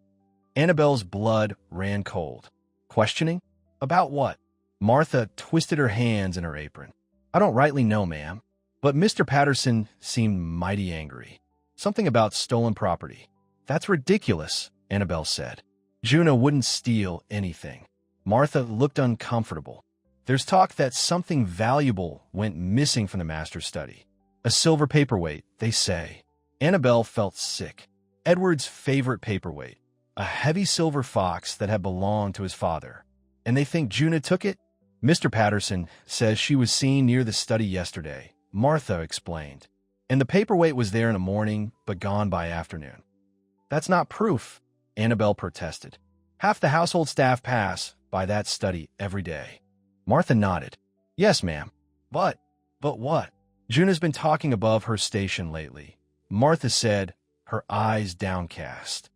Annabelle's blood ran cold. "Questioning? About what?" Martha twisted her hands in her apron. "I don't rightly know, ma'am, but Mr. Patterson seemed mighty angry. Something about stolen property." "That's ridiculous," Annabelle said. "Juna wouldn't steal anything." Martha looked uncomfortable. There's talk that something valuable went missing from the master's study. A silver paperweight, they say. Annabelle felt sick. Edward's favorite paperweight. A heavy silver fox that had belonged to his father. And they think Juna took it? Mr. Patterson says she was seen near the study yesterday, Martha explained. And the paperweight was there in the morning, but gone by afternoon. That's not proof, Annabelle protested. Half the household staff pass by that study every day. Martha nodded. Yes, ma'am. But what? Juna's been talking above her station lately, Martha said, her eyes downcast.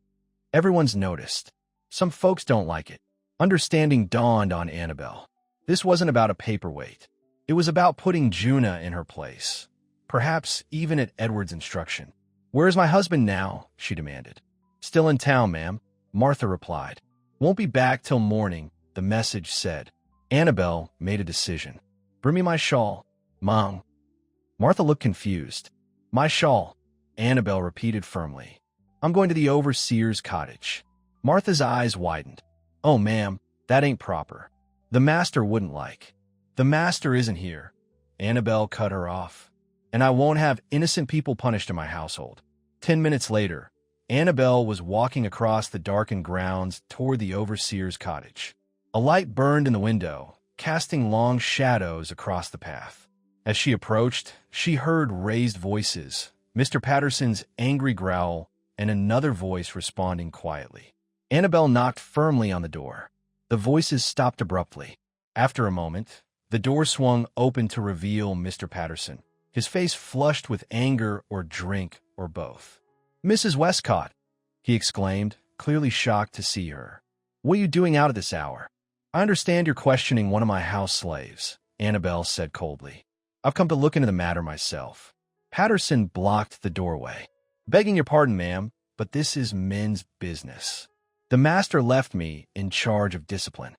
Everyone's noticed. Some folks don't like it. Understanding dawned on Annabelle. This wasn't about a paperweight. It was about putting Juna in her place, perhaps even at Edward's instruction. Where's my husband now? She demanded. Still in town, ma'am, Martha replied. Won't be back till morning, the message said. Annabelle made a decision. Bring me my shawl, Mom. Martha looked confused. My shawl, Annabelle repeated firmly. I'm going to the overseer's cottage. Martha's eyes widened. Oh, ma'am, that ain't proper. The master wouldn't like. The master isn't here. Annabelle cut her off. And I won't have innocent people punished in my household. 10 minutes later, Annabelle was walking across the darkened grounds toward the overseer's cottage. A light burned in the window, casting long shadows across the path. As she approached, she heard raised voices, Mr. Patterson's angry growl, and another voice responding quietly. Annabelle knocked firmly on the door. The voices stopped abruptly. After a moment, the door swung open to reveal Mr. Patterson, his face flushed with anger or drink or both. Mrs. Westcott, he exclaimed, clearly shocked to see her. What are you doing out at this hour? I understand you're questioning one of my house slaves, Annabelle said coldly. I've come to look into the matter myself. Patterson blocked the doorway. Begging your pardon, ma'am, but this is men's business. The master left me in charge of discipline.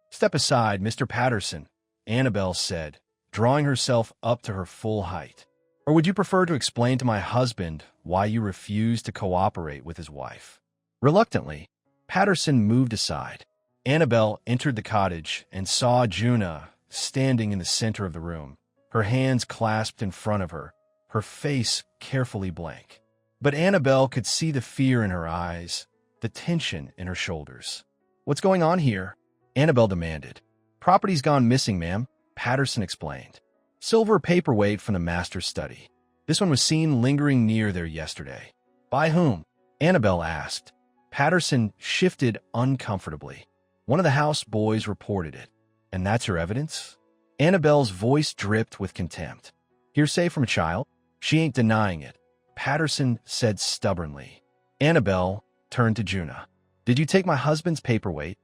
Step aside, Mr. Patterson, Annabelle said, drawing herself up to her full height. Or would you prefer to explain to my husband why you refuse to cooperate with his wife? Reluctantly, Patterson moved aside. Annabelle entered the cottage and saw Juna standing in the center of the room, her hands clasped in front of her, her face carefully blank. But Annabelle could see the fear in her eyes, the tension in her shoulders. What's going on here? Annabelle demanded. Property's gone missing, ma'am, Patterson explained. Silver paperweight from the master's study. This one was seen lingering near there yesterday. By whom? Annabelle asked. Patterson shifted uncomfortably. One of the house boys reported it. And that's your evidence? Annabelle's voice dripped with contempt. Hearsay from a child? She ain't denying it, Patterson said stubbornly. Annabelle turned to Juna. Did you take my husband's paperweight?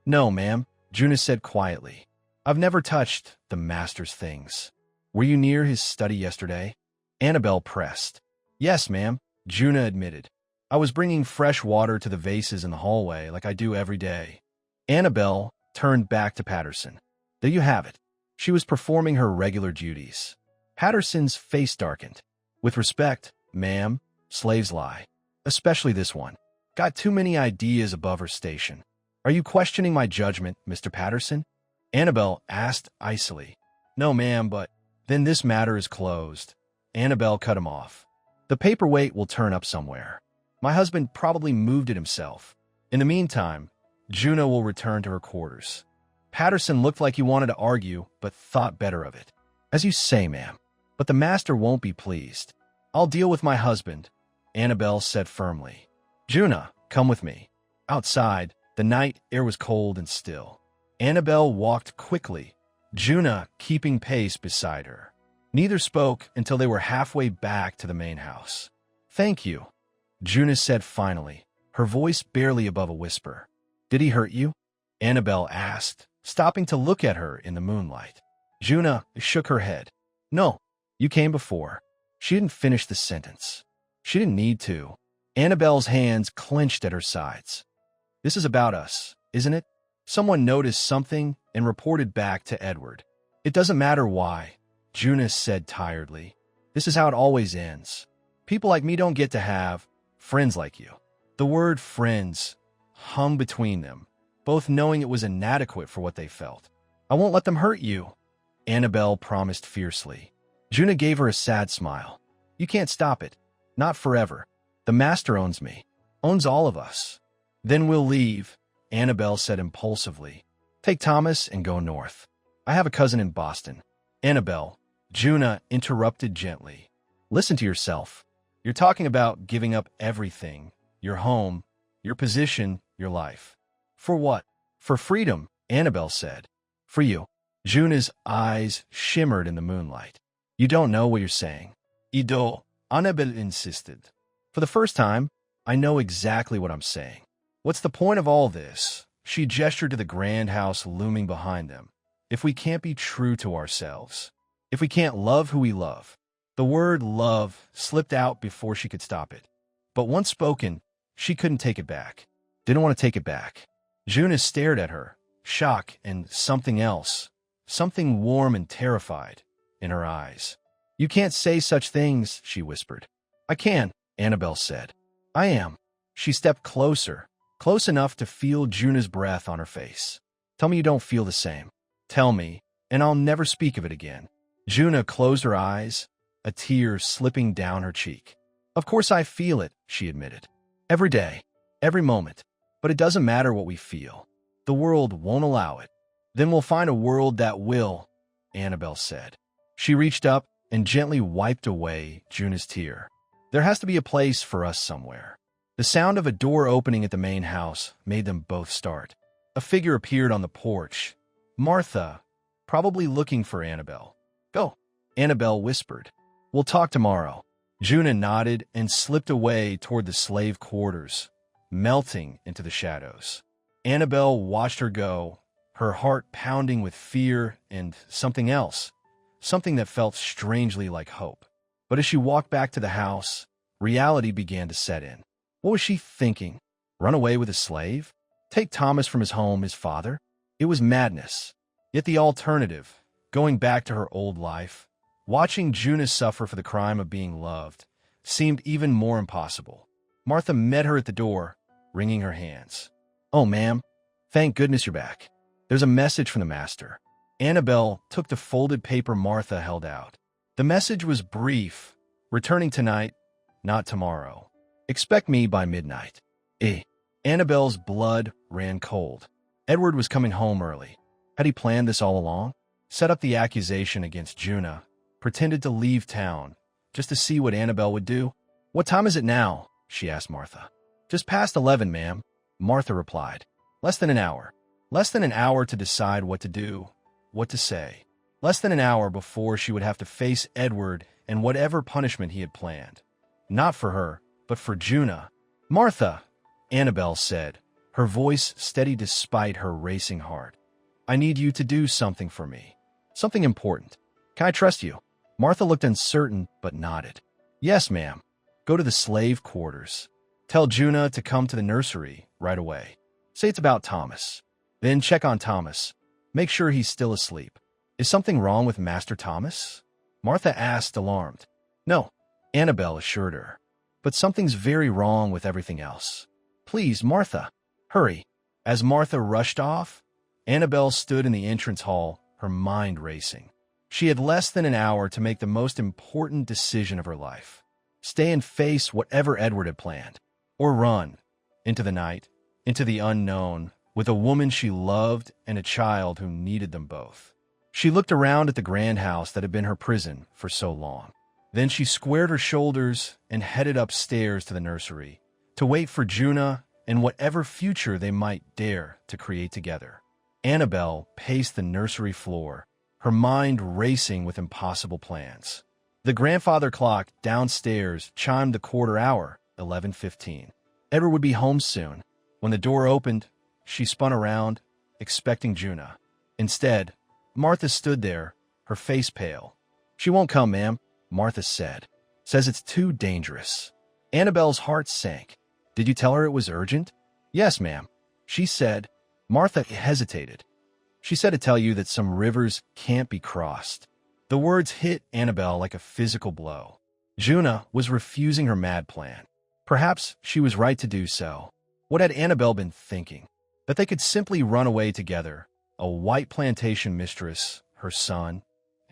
No, ma'am, Juna said quietly. I've never touched the master's things. Were you near his study yesterday? Annabelle pressed. Yes, ma'am, Juna admitted. I was bringing fresh water to the vases in the hallway like I do every day. Annabelle turned back to Patterson. There you have it. She was performing her regular duties. Patterson's face darkened. With respect, ma'am, slaves lie. Especially this one. Got too many ideas above her station. Are you questioning my judgment, Mr. Patterson? Annabelle asked icily. No, ma'am, but then this matter is closed. Annabelle cut him off. The paperweight will turn up somewhere. My husband probably moved it himself. In the meantime, Juna will return to her quarters. Patterson looked like he wanted to argue, but thought better of it. As you say, ma'am, but the master won't be pleased. I'll deal with my husband, Annabelle said firmly. Juna, come with me. Outside, the night air was cold and still. Annabelle walked quickly, Juna keeping pace beside her. Neither spoke until they were halfway back to the main house. Thank you, Juna said finally, her voice barely above a whisper. Did he hurt you? Annabelle asked, stopping to look at her in the moonlight. Juna shook her head. No, you came before. She didn't finish the sentence. She didn't need to. Annabelle's hands clenched at her sides. This is about us, isn't it? Someone noticed something and reported back to Edward. It doesn't matter why, Juna said tiredly. This is how it always ends. People like me don't get to have friends like you. The word friends hung between them, both knowing it was inadequate for what they felt. I won't let them hurt you, Annabelle promised fiercely. Juna gave her a sad smile. You can't stop it. Not forever. The master owns me. Owns all of us. Then we'll leave, Annabelle said impulsively. Take Thomas and go north. I have a cousin in Boston. Annabelle, Juna interrupted gently. Listen to yourself. You're talking about giving up everything. Your home, your position, your life. For what? For freedom, Annabelle said. For you. Juna's eyes shimmered in the moonlight. You don't know what you're saying. Ido, Annabelle insisted. For the first time, I know exactly what I'm saying. What's the point of all this? She gestured to the grand house looming behind them. If we can't be true to ourselves, if we can't love who we love. The word love slipped out before she could stop it. But once spoken, she couldn't take it back. Didn't want to take it back. Juna stared at her, shock and something else, something warm and terrified, in her eyes. You can't say such things, she whispered. I can, Annabelle said. I am. She stepped closer, close enough to feel Juna's breath on her face. Tell me you don't feel the same. Tell me, and I'll never speak of it again. Juna closed her eyes, a tear slipping down her cheek. Of course I feel it, she admitted. Every day, every moment. But it doesn't matter what we feel. The world won't allow it. Then we'll find a world that will, Annabelle said. She reached up and gently wiped away Juna's tear. There has to be a place for us somewhere. The sound of a door opening at the main house made them both start. A figure appeared on the porch. Martha, probably looking for Annabelle. Go, Annabelle whispered. We'll talk tomorrow. Juna nodded and slipped away toward the slave quarters, melting into the shadows. Annabelle watched her go, her heart pounding with fear and something else, something that felt strangely like hope. But as she walked back to the house, reality began to set in. What was she thinking? Run away with a slave? Take Thomas from his home, his father? It was madness. Yet the alternative, going back to her old life, watching Juna suffer for the crime of being loved, seemed even more impossible. Martha met her at the door, wringing her hands. Oh, ma'am, thank goodness you're back. There's a message from the master. Annabelle took the folded paper Martha held out. The message was brief. Returning tonight, not tomorrow. Expect me by midnight. Annabelle's blood ran cold. Edward was coming home early. Had he planned this all along? Set up the accusation against Juna, pretended to leave town, just to see what Annabelle would do? What time is it now? She asked Martha. Just past 11, ma'am, Martha replied. Less than an hour. Less than an hour to decide what to do, what to say. Less than an hour before she would have to face Edward and whatever punishment he had planned. Not for her, but for Juna. Martha, Annabelle said, her voice steady despite her racing heart. I need you to do something for me. Something important. Can I trust you? Martha looked uncertain, but nodded. Yes, ma'am. Go to the slave quarters. Tell Juna to come to the nursery right away. Say it's about Thomas. Then check on Thomas. Make sure he's still asleep. Is something wrong with Master Thomas? Martha asked, alarmed. No, Annabelle assured her. But something's very wrong with everything else. Please, Martha, hurry. As Martha rushed off, Annabelle stood in the entrance hall, her mind racing. She had less than an hour to make the most important decision of her life. Stay and face whatever Edward had planned. Or run, into the night, into the unknown, with a woman she loved and a child who needed them both. She looked around at the grand house that had been her prison for so long. Then she squared her shoulders and headed upstairs to the nursery, to wait for Juna and whatever future they might dare to create together. Annabelle paced the nursery floor, her mind racing with impossible plans. The grandfather clock downstairs chimed the quarter hour, 11:15. Edward would be home soon. When the door opened, she spun around, expecting Juna. Instead, Martha stood there, her face pale. She won't come, ma'am, Martha said. Says it's too dangerous. Annabelle's heart sank. Did you tell her it was urgent? Yes, ma'am. She said. Martha hesitated. She said to tell you that some rivers can't be crossed. The words hit Annabelle like a physical blow. Juna was refusing her mad plan. Perhaps she was right to do so. What had Annabelle been thinking? That they could simply run away together, a white plantation mistress, her son,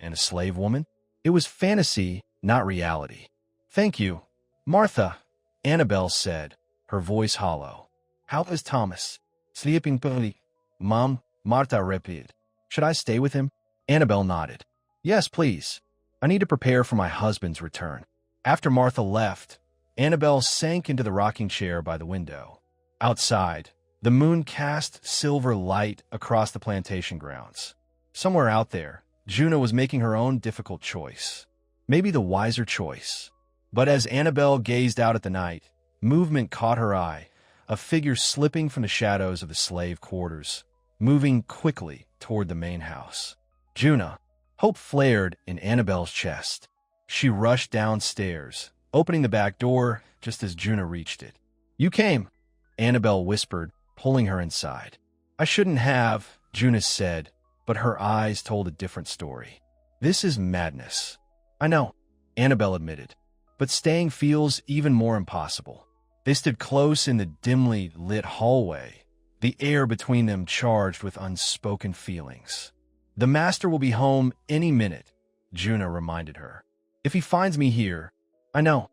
and a slave woman. It was fantasy, not reality. Thank you, Martha, Annabelle said, her voice hollow. How is Thomas? Sleeping poorly. Mom, Martha repeated. Should I stay with him? Annabelle nodded. Yes, please. I need to prepare for my husband's return. After Martha left, Annabelle sank into the rocking chair by the window. Outside, the moon cast silver light across the plantation grounds. Somewhere out there, Juna was making her own difficult choice. Maybe the wiser choice. But as Annabelle gazed out at the night, movement caught her eye, a figure slipping from the shadows of the slave quarters, moving quickly toward the main house. Juna. Hope flared in Annabelle's chest. She rushed downstairs, opening the back door just as Juna reached it. You came, Annabelle whispered, pulling her inside. I shouldn't have, Juna said, but her eyes told a different story. This is madness. I know, Annabelle admitted, but staying feels even more impossible. They stood close in the dimly lit hallway, the air between them charged with unspoken feelings. The master will be home any minute, Juna reminded her. If he finds me here, I know,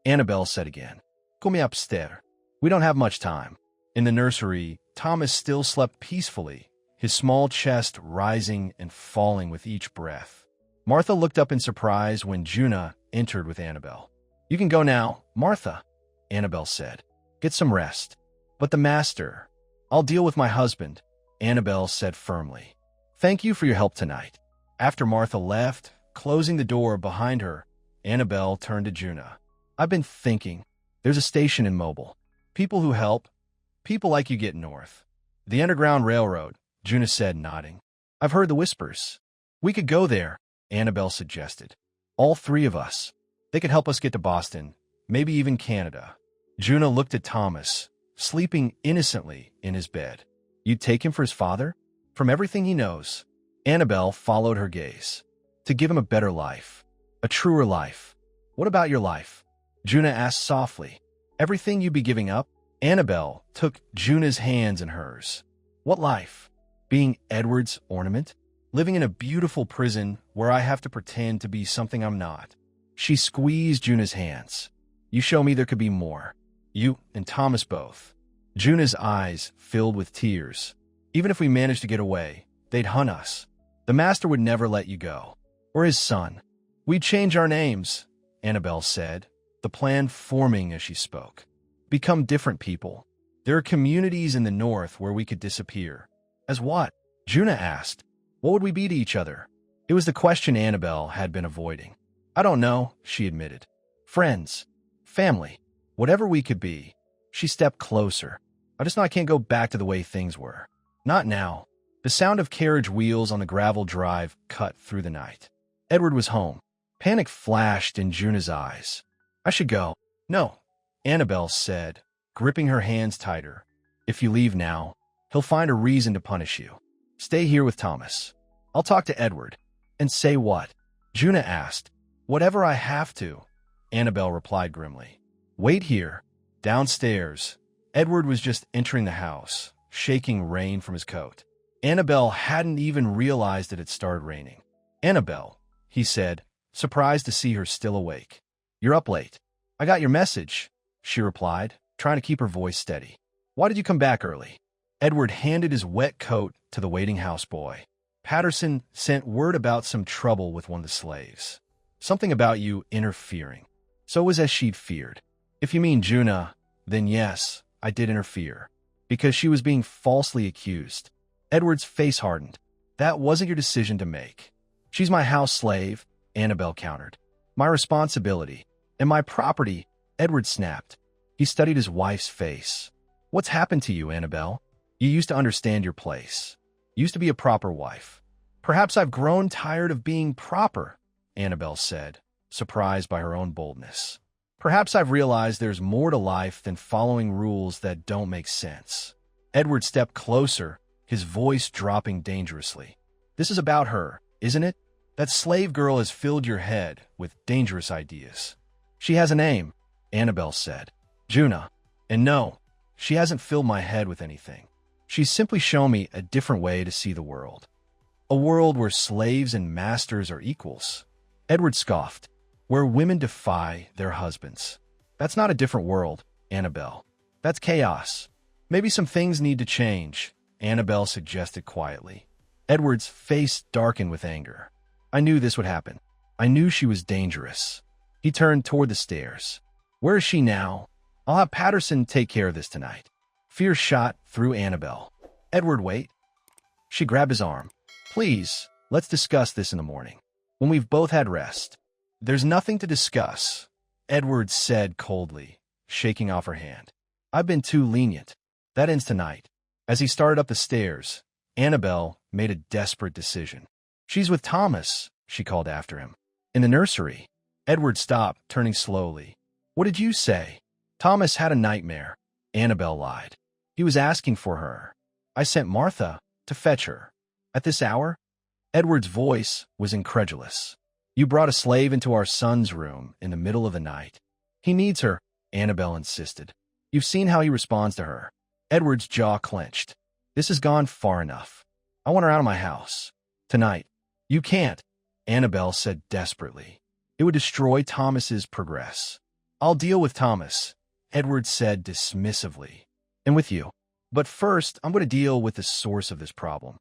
Annabelle said again. Go me upstairs. We don't have much time. In the nursery, Thomas still slept peacefully, his small chest rising and falling with each breath. Martha looked up in surprise when Juna entered with Annabelle. You can go now, Martha, Annabelle said. Get some rest. But the master, I'll deal with my husband, Annabelle said firmly. Thank you for your help tonight. After Martha left, closing the door behind her, Annabelle turned to Juna. I've been thinking. There's a station in Mobile. People who help. People like you get north. The Underground Railroad, Juna said, nodding. I've heard the whispers. We could go there, Annabelle suggested. All three of us. They could help us get to Boston, maybe even Canada. Juna looked at Thomas, sleeping innocently in his bed. You'd take him for his father? From everything he knows, Annabelle followed her gaze. To give him a better life, a truer life. What about your life? Juna asked softly. Everything you'd be giving up? Annabelle took Juna's hands in hers. What life? Being Edward's ornament? Living in a beautiful prison where I have to pretend to be something I'm not? She squeezed Juna's hands. You show me there could be more. You and Thomas both. Juna's eyes filled with tears. Even if we managed to get away, they'd hunt us. The master would never let you go. Or his son. We'd change our names, Annabelle said, the plan forming as she spoke. Become different people. There are communities in the north where we could disappear. As what? Juna asked. What would we be to each other? It was the question Annabelle had been avoiding. I don't know, she admitted. Friends. Family. Whatever we could be. She stepped closer. I can't go back to the way things were. Not now. The sound of carriage wheels on the gravel drive cut through the night. Edward was home. Panic flashed in Juna's eyes. I should go. No, Annabelle said, gripping her hands tighter. If you leave now, he'll find a reason to punish you. Stay here with Thomas. I'll talk to Edward. And say what? Juna asked. Whatever I have to, Annabelle replied grimly. Wait here. Downstairs, Edward was just entering the house, shaking rain from his coat. Annabelle hadn't even realized it had started raining. Annabelle, he said, surprised to see her still awake. You're up late. I got your message, she replied, trying to keep her voice steady. Why did you come back early? Edward handed his wet coat to the waiting houseboy. Patterson sent word about some trouble with one of the slaves. Something about you interfering. So it was as she'd feared. If you mean Juna, then yes, I did interfere. Because she was being falsely accused. Edward's face hardened. That wasn't your decision to make. She's my house slave, Annabelle countered. My responsibility. And my property, Edward snapped. He studied his wife's face. What's happened to you, Annabelle? You used to understand your place. Used to be a proper wife. Perhaps I've grown tired of being proper, Annabelle said, surprised by her own boldness. Perhaps I've realized there's more to life than following rules that don't make sense. Edward stepped closer, his voice dropping dangerously. This is about her, isn't it? That slave girl has filled your head with dangerous ideas. She has a name, Annabelle said. Juna. And no, she hasn't filled my head with anything. She's simply shown me a different way to see the world. A world where slaves and masters are equals. Edward scoffed. Where women defy their husbands. That's not a different world, Annabelle. That's chaos. Maybe some things need to change, Annabelle suggested quietly. Edward's face darkened with anger. I knew this would happen. I knew she was dangerous. He turned toward the stairs. Where is she now? I'll have Patterson take care of this tonight. Fear shot through Annabelle. Edward, wait. She grabbed his arm. Please, let's discuss this in the morning, when we've both had rest. There's nothing to discuss, Edward said coldly, shaking off her hand. I've been too lenient. That ends tonight. As he started up the stairs, Annabelle made a desperate decision. She's with Thomas, she called after him. In the nursery. Edward stopped, turning slowly. What did you say? Thomas had a nightmare. Annabelle lied. He was asking for her. I sent Martha to fetch her. At this hour? Edward's voice was incredulous. You brought a slave into our son's room in the middle of the night. He needs her, Annabelle insisted. You've seen how he responds to her. Edward's jaw clenched. This has gone far enough. I want her out of my house. Tonight. You can't, Annabelle said desperately. It would destroy Thomas's progress. I'll deal with Thomas, Edward said dismissively. And with you. But first, I'm going to deal with the source of this problem.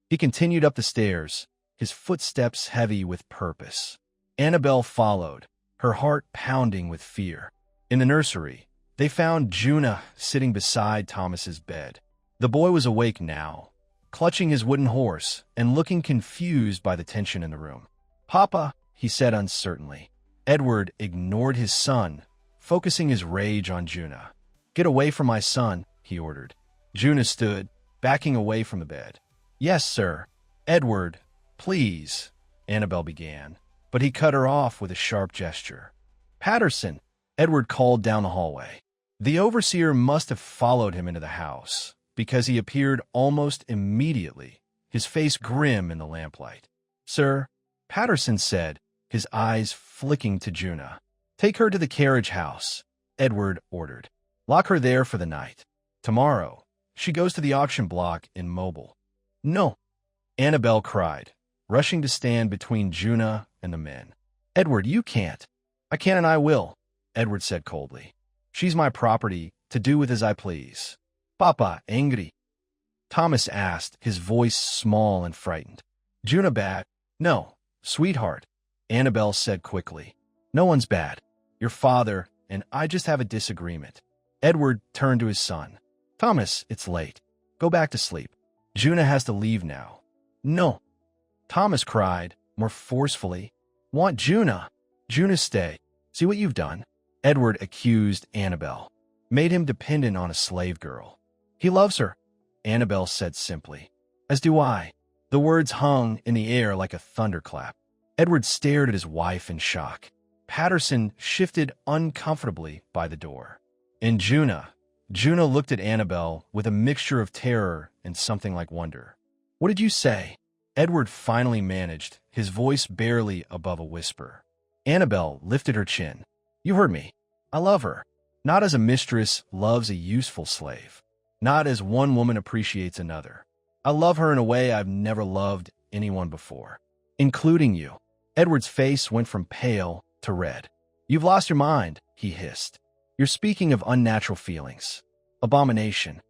He continued up the stairs, his footsteps heavy with purpose. Annabelle followed, her heart pounding with fear. In the nursery, they found Juna sitting beside Thomas's bed. The boy was awake now, clutching his wooden horse and looking confused by the tension in the room. Papa, he said uncertainly. Edward ignored his son, focusing his rage on Juna. Get away from my son, he ordered. Juna stood, backing away from the bed. Yes, sir. Edward, please, Annabelle began, but he cut her off with a sharp gesture. Patterson, Edward called down the hallway. The overseer must have followed him into the house, because he appeared almost immediately, his face grim in the lamplight. Sir, Patterson said, his eyes flicking to Juna. Take her to the carriage house, Edward ordered. Lock her there for the night. Tomorrow, she goes to the auction block in Mobile. No, Annabelle cried, rushing to stand between Juna and the men. Edward, you can't. I can and I will, Edward said coldly. She's my property, to do with as I please. Papa, angry? Thomas asked, his voice small and frightened. Juna bad? No, sweetheart, Annabelle said quickly. No one's bad. Your father and I just have a disagreement. Edward turned to his son. Thomas, it's late. Go back to sleep. Juna has to leave now. No. Thomas cried, more forcefully. Want Juna? Juna, stay. See what you've done? Edward accused Annabelle. Made him dependent on a slave girl. He loves her, Annabelle said simply. As do I. The words hung in the air like a thunderclap. Edward stared at his wife in shock. Patterson shifted uncomfortably by the door. And Juna looked at Annabelle with a mixture of terror and something like wonder. What did you say? Edward finally managed, his voice barely above a whisper. Annabelle lifted her chin. You heard me. I love her. Not as a mistress loves a useful slave. Not as one woman appreciates another. I love her in a way I've never loved anyone before. Including you. Edward's face went from pale to red. You've lost your mind, he hissed. You're speaking of unnatural feelings. Abomination.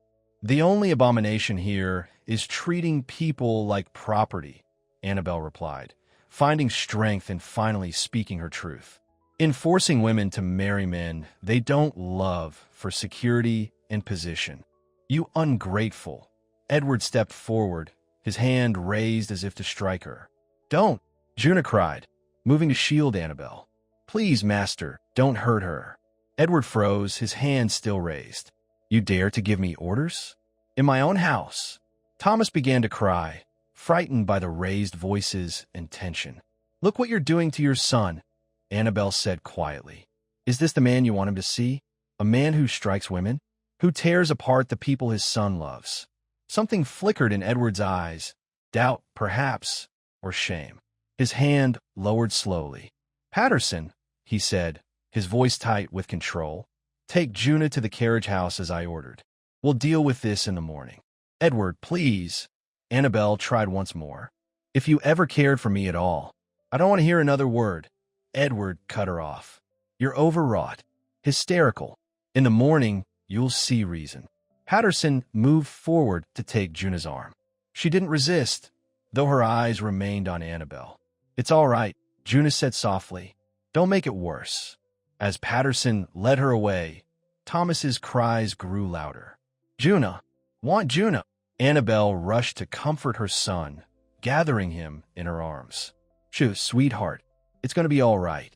The only abomination here is treating people like property, Annabelle replied, finding strength in finally speaking her truth. In forcing women to marry men they don't love for security and position. You ungrateful. Edward stepped forward, his hand raised as if to strike her. Don't, Juna cried, moving to shield Annabelle. Please, master, don't hurt her. Edward froze, his hand still raised. You dare to give me orders? In my own house. Thomas began to cry, frightened by the raised voices and tension. Look what you're doing to your son, Annabelle said quietly. Is this the man you want him to see? A man who strikes women? Who tears apart the people his son loves? Something flickered in Edward's eyes. Doubt, perhaps, or shame. His hand lowered slowly. Patterson, he said, his voice tight with control. Take Juna to the carriage house as I ordered. We'll deal with this in the morning. Edward, please. Annabelle tried once more. If you ever cared for me at all, I don't want to hear another word. Edward cut her off. You're overwrought, hysterical. In the morning, you'll see reason. Patterson moved forward to take Juna's arm. She didn't resist, though her eyes remained on Annabelle. It's all right, Juna said softly. Don't make it worse. As Patterson led her away, Thomas's cries grew louder. Juna! Want Juna! Annabelle rushed to comfort her son, gathering him in her arms. Shoo, sweetheart, it's going to be all right.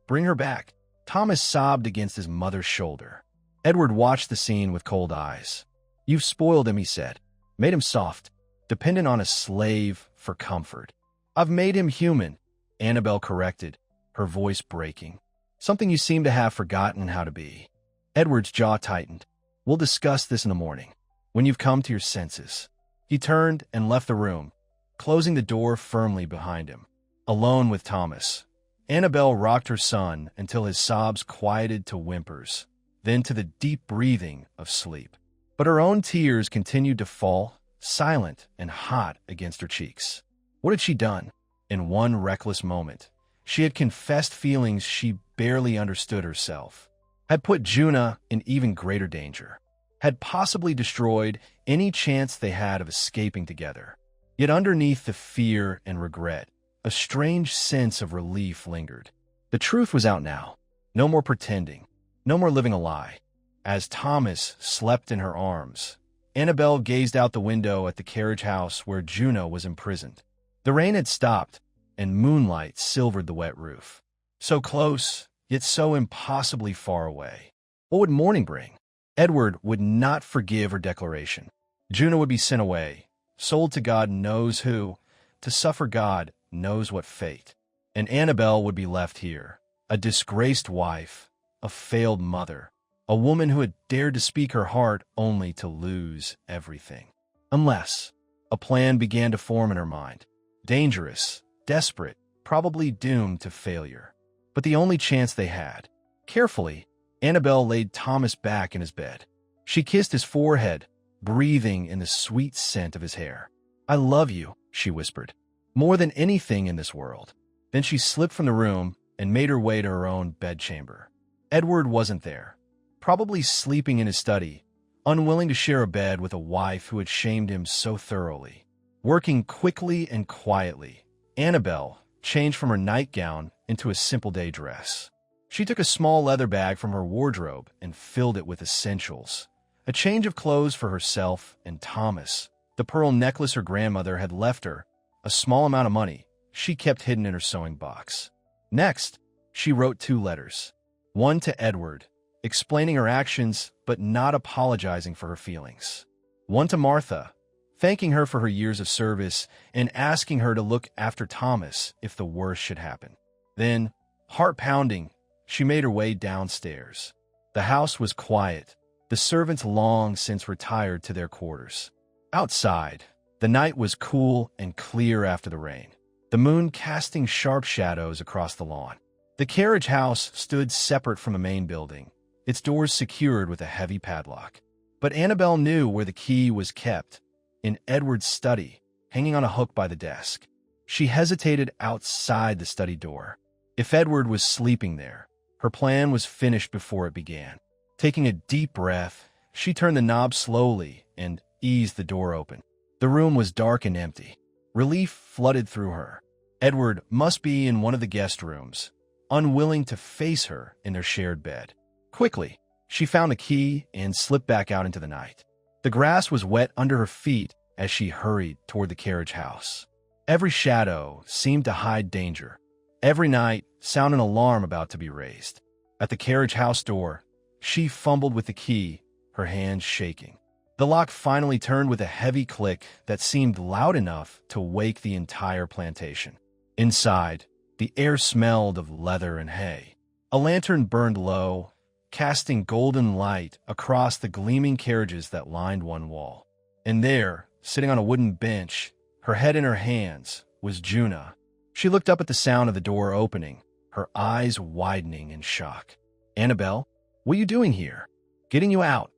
Bring her back. Thomas sobbed against his mother's shoulder. Edward watched the scene with cold eyes. You've spoiled him, he said. Made him soft, dependent on a slave for comfort. I've made him human, Annabelle corrected, her voice breaking. Something you seem to have forgotten how to be. Edward's jaw tightened. We'll discuss this in the morning, when you've come to your senses. He turned and left the room, closing the door firmly behind him. Alone with Thomas, Annabelle rocked her son until his sobs quieted to whimpers, then to the deep breathing of sleep. But her own tears continued to fall, silent and hot against her cheeks. What had she done? In one reckless moment, she had confessed feelings she barely understood herself, had put Juna in even greater danger, had possibly destroyed any chance they had of escaping together. Yet underneath the fear and regret, a strange sense of relief lingered. The truth was out now. No more pretending. No more living a lie. As Thomas slept in her arms, Annabelle gazed out the window at the carriage house where Juna was imprisoned. The rain had stopped, and moonlight silvered the wet roof. So close, yet so impossibly far away. What would morning bring? Edward would not forgive her declaration. Juna would be sent away, sold to God knows who, to suffer God knows what fate. And Annabelle would be left here, a disgraced wife, a failed mother, a woman who had dared to speak her heart only to lose everything. Unless a plan began to form in her mind. Dangerous, desperate, probably doomed to failure. But the only chance they had. Carefully, Annabelle laid Thomas back in his bed. She kissed his forehead, breathing in the sweet scent of his hair. I love you, she whispered, more than anything in this world. Then she slipped from the room and made her way to her own bedchamber. Edward wasn't there, probably sleeping in his study, unwilling to share a bed with a wife who had shamed him so thoroughly. Working quickly and quietly, Annabelle changed from her nightgown into a simple day dress. She took a small leather bag from her wardrobe and filled it with essentials. A change of clothes for herself and Thomas, the pearl necklace her grandmother had left her, a small amount of money she kept hidden in her sewing box. Next, she wrote 2 letters. One to Edward, explaining her actions but not apologizing for her feelings. One to Martha, thanking her for her years of service and asking her to look after Thomas if the worst should happen. Then, heart-pounding, she made her way downstairs. The house was quiet, the servants long since retired to their quarters. Outside, the night was cool and clear after the rain, the moon casting sharp shadows across the lawn. The carriage house stood separate from the main building, its doors secured with a heavy padlock. But Annabelle knew where the key was kept, in Edward's study, hanging on a hook by the desk. She hesitated outside the study door. If Edward was sleeping there, her plan was finished before it began. Taking a deep breath, she turned the knob slowly and eased the door open. The room was dark and empty. Relief flooded through her. Edward must be in one of the guest rooms, unwilling to face her in their shared bed. Quickly, she found the key and slipped back out into the night. The grass was wet under her feet as she hurried toward the carriage house. Every shadow seemed to hide danger. Every night, sound an alarm about to be raised. At the carriage house door, she fumbled with the key, her hands shaking. The lock finally turned with a heavy click that seemed loud enough to wake the entire plantation. Inside, the air smelled of leather and hay. A lantern burned low, casting golden light across the gleaming carriages that lined one wall. And there, sitting on a wooden bench, her head in her hands, was Juna. She looked up at the sound of the door opening, her eyes widening in shock. Annabelle, what are you doing here? Getting you out,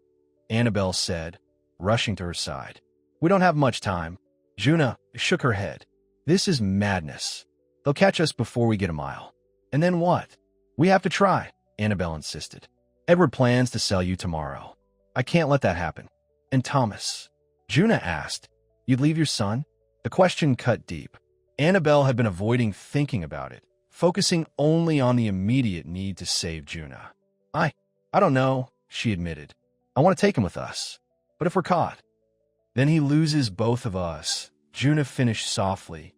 Annabelle said, rushing to her side. We don't have much time. Juna shook her head. This is madness. They'll catch us before we get a mile. And then what? We have to try, Annabelle insisted. Edward plans to sell you tomorrow. I can't let that happen. And Thomas? Juna asked. You'd leave your son? The question cut deep. Annabelle had been avoiding thinking about it, focusing only on the immediate need to save Juna. I don't know, she admitted. I want to take him with us. But if we're caught, then he loses both of us, Juna finished softly.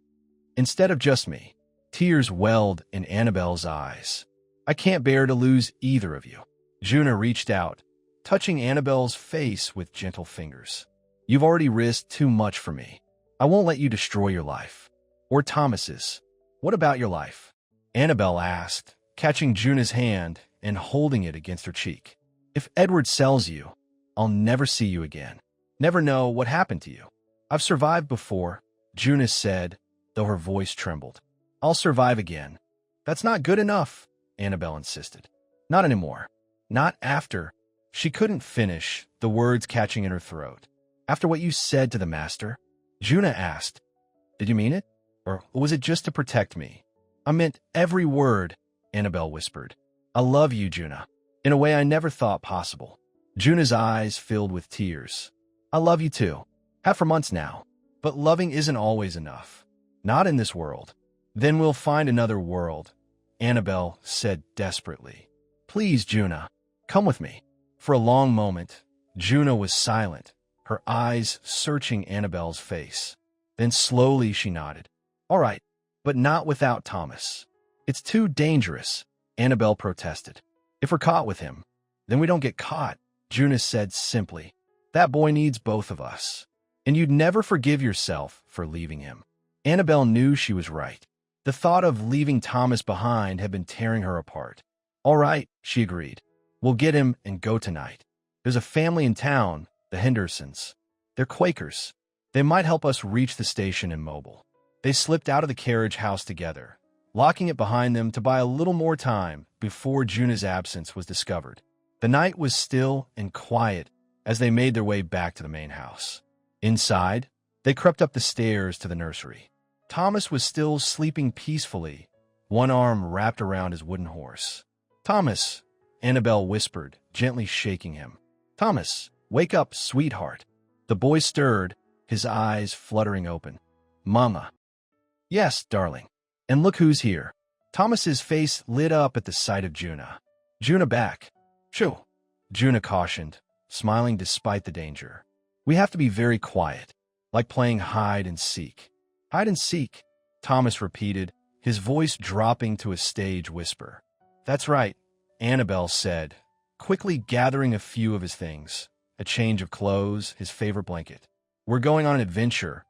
Instead of just me. Tears welled in Annabelle's eyes. I can't bear to lose either of you. Juna reached out, touching Annabelle's face with gentle fingers. You've already risked too much for me. I won't let you destroy your life. Or Thomas's. What about your life? Annabelle asked, catching Juna's hand and holding it against her cheek. If Edward sells you, I'll never see you again. Never know what happened to you. I've survived before, Juna said, though her voice trembled. I'll survive again. That's not good enough, Annabelle insisted. Not anymore. Not after. She couldn't finish, the words catching in her throat. After what you said to the master? Juna asked. Did you mean it? Or was it just to protect me? I meant every word, Annabelle whispered. I love you, Juna, in a way I never thought possible. Juna's eyes filled with tears. I love you too. Have for months now. But loving isn't always enough. Not in this world. Then we'll find another world, Annabelle said desperately. Please, Juna, come with me. For a long moment, Juna was silent, her eyes searching Annabelle's face. Then slowly she nodded. All right, but not without Thomas. It's too dangerous, Annabelle protested. If we're caught with him, then we don't get caught, Juna said simply. That boy needs both of us. And you'd never forgive yourself for leaving him. Annabelle knew she was right. The thought of leaving Thomas behind had been tearing her apart. All right, she agreed. We'll get him and go tonight. There's a family in town, the Hendersons. They're Quakers. They might help us reach the station in Mobile. They slipped out of the carriage house together, locking it behind them to buy a little more time before Juna's absence was discovered. The night was still and quiet as they made their way back to the main house. Inside, they crept up the stairs to the nursery. Thomas was still sleeping peacefully, one arm wrapped around his wooden horse. Thomas, Annabelle whispered, gently shaking him. Thomas, wake up, sweetheart. The boy stirred, his eyes fluttering open. Mama. Yes, darling. And look who's here. Thomas's face lit up at the sight of Juna. Juna back. Shoo, Juna cautioned, smiling despite the danger. We have to be very quiet, like playing hide and seek. Hide and seek, Thomas repeated, his voice dropping to a stage whisper. That's right, Annabelle said, quickly gathering a few of his things, a change of clothes, his favorite blanket. We're going on an adventure,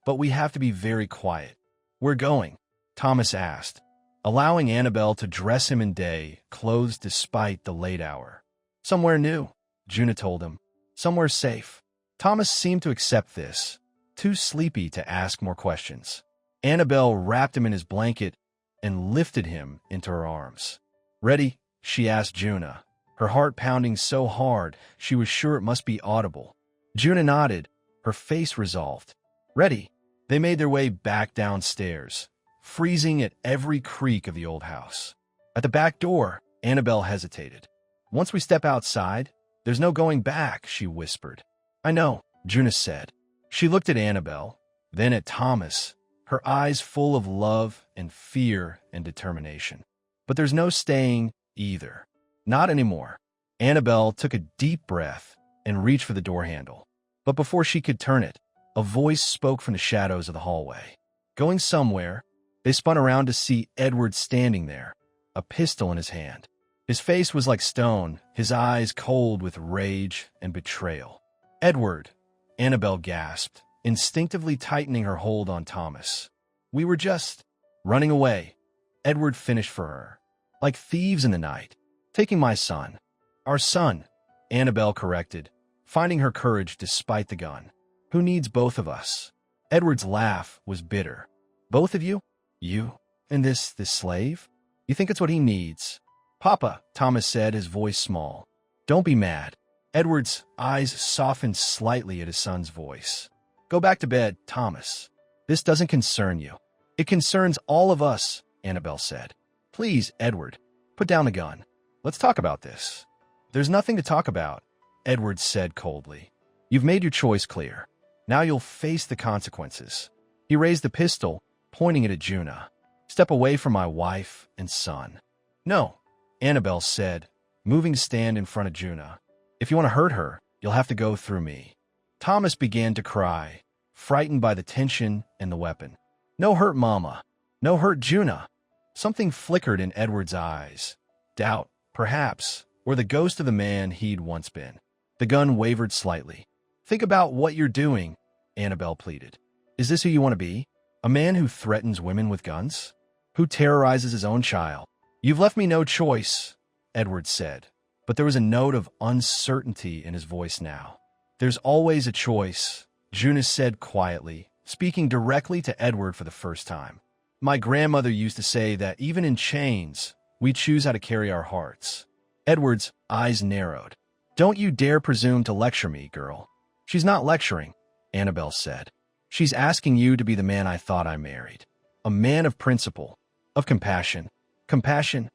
but we have to be very quiet. We're going, Thomas asked, allowing Annabelle to dress him in day clothes despite the late hour. Somewhere new, Juna told him. Somewhere safe. Thomas seemed to accept this, too sleepy to ask more questions. Annabelle wrapped him in his blanket and lifted him into her arms. Ready? She asked Juna, her heart pounding so hard she was sure it must be audible. Juna nodded, her face resolved. Ready. They made their way back downstairs, freezing at every creak of the old house. At the back door, Annabelle hesitated. Once we step outside, there's no going back, she whispered. I know, Juna said. She looked at Annabelle, then at Thomas, her eyes full of love and fear and determination. But there's no staying either. Not anymore. Annabelle took a deep breath and reached for the door handle. But before she could turn it, a voice spoke from the shadows of the hallway. Going somewhere, they spun around to see Edward standing there, a pistol in his hand. His face was like stone, his eyes cold with rage and betrayal. Edward, Annabelle gasped, instinctively tightening her hold on Thomas. We were just running away. Edward finished for her. Like thieves in the night. Taking my son. Our son, Annabelle corrected, finding her courage despite the gun. Who needs both of us? Edward's laugh was bitter. Both of you? You? And this slave? You think it's what he needs? Papa, Thomas said, his voice small. Don't be mad. Edward's eyes softened slightly at his son's voice. Go back to bed, Thomas. This doesn't concern you. It concerns all of us, Annabelle said. Please, Edward, put down the gun. Let's talk about this. There's nothing to talk about, Edward said coldly. You've made your choice clear. Now you'll face the consequences. He raised the pistol, pointing it at Juna. Step away from my wife and son. No, Annabelle said, moving to stand in front of Juna. If you want to hurt her, you'll have to go through me. Thomas began to cry, frightened by the tension and the weapon. No hurt, Mama. No hurt, Juna. Something flickered in Edward's eyes. Doubt, perhaps, or the ghost of the man he'd once been. The gun wavered slightly. Think about what you're doing, Annabelle pleaded. Is this who you want to be? A man who threatens women with guns? Who terrorizes his own child? You've left me no choice, Edward said, but there was a note of uncertainty in his voice now. There's always a choice, Juna said quietly, speaking directly to Edward for the first time. My grandmother used to say that even in chains, we choose how to carry our hearts. Edward's eyes narrowed. Don't you dare presume to lecture me, girl. She's not lecturing, Annabelle said. She's asking you to be the man I thought I married. A man of principle, of compassion. Compassion,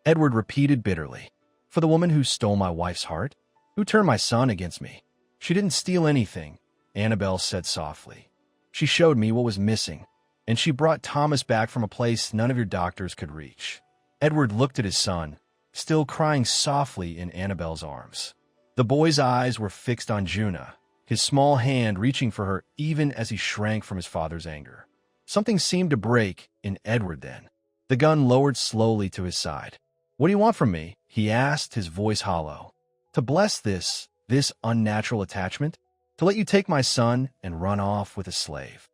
Edward repeated bitterly. For the woman who stole my wife's heart? Who turned my son against me? She didn't steal anything, Annabelle said softly. She showed me what was missing, and she brought Thomas back from a place none of your doctors could reach. Edward looked at his son, still crying softly in Annabelle's arms. The boy's eyes were fixed on Juna, his small hand reaching for her even as he shrank from his father's anger. Something seemed to break in Edward then. The gun lowered slowly to his side. What do you want from me? He asked, his voice hollow. To bless this unnatural attachment? To let you take my son and run off with a slave?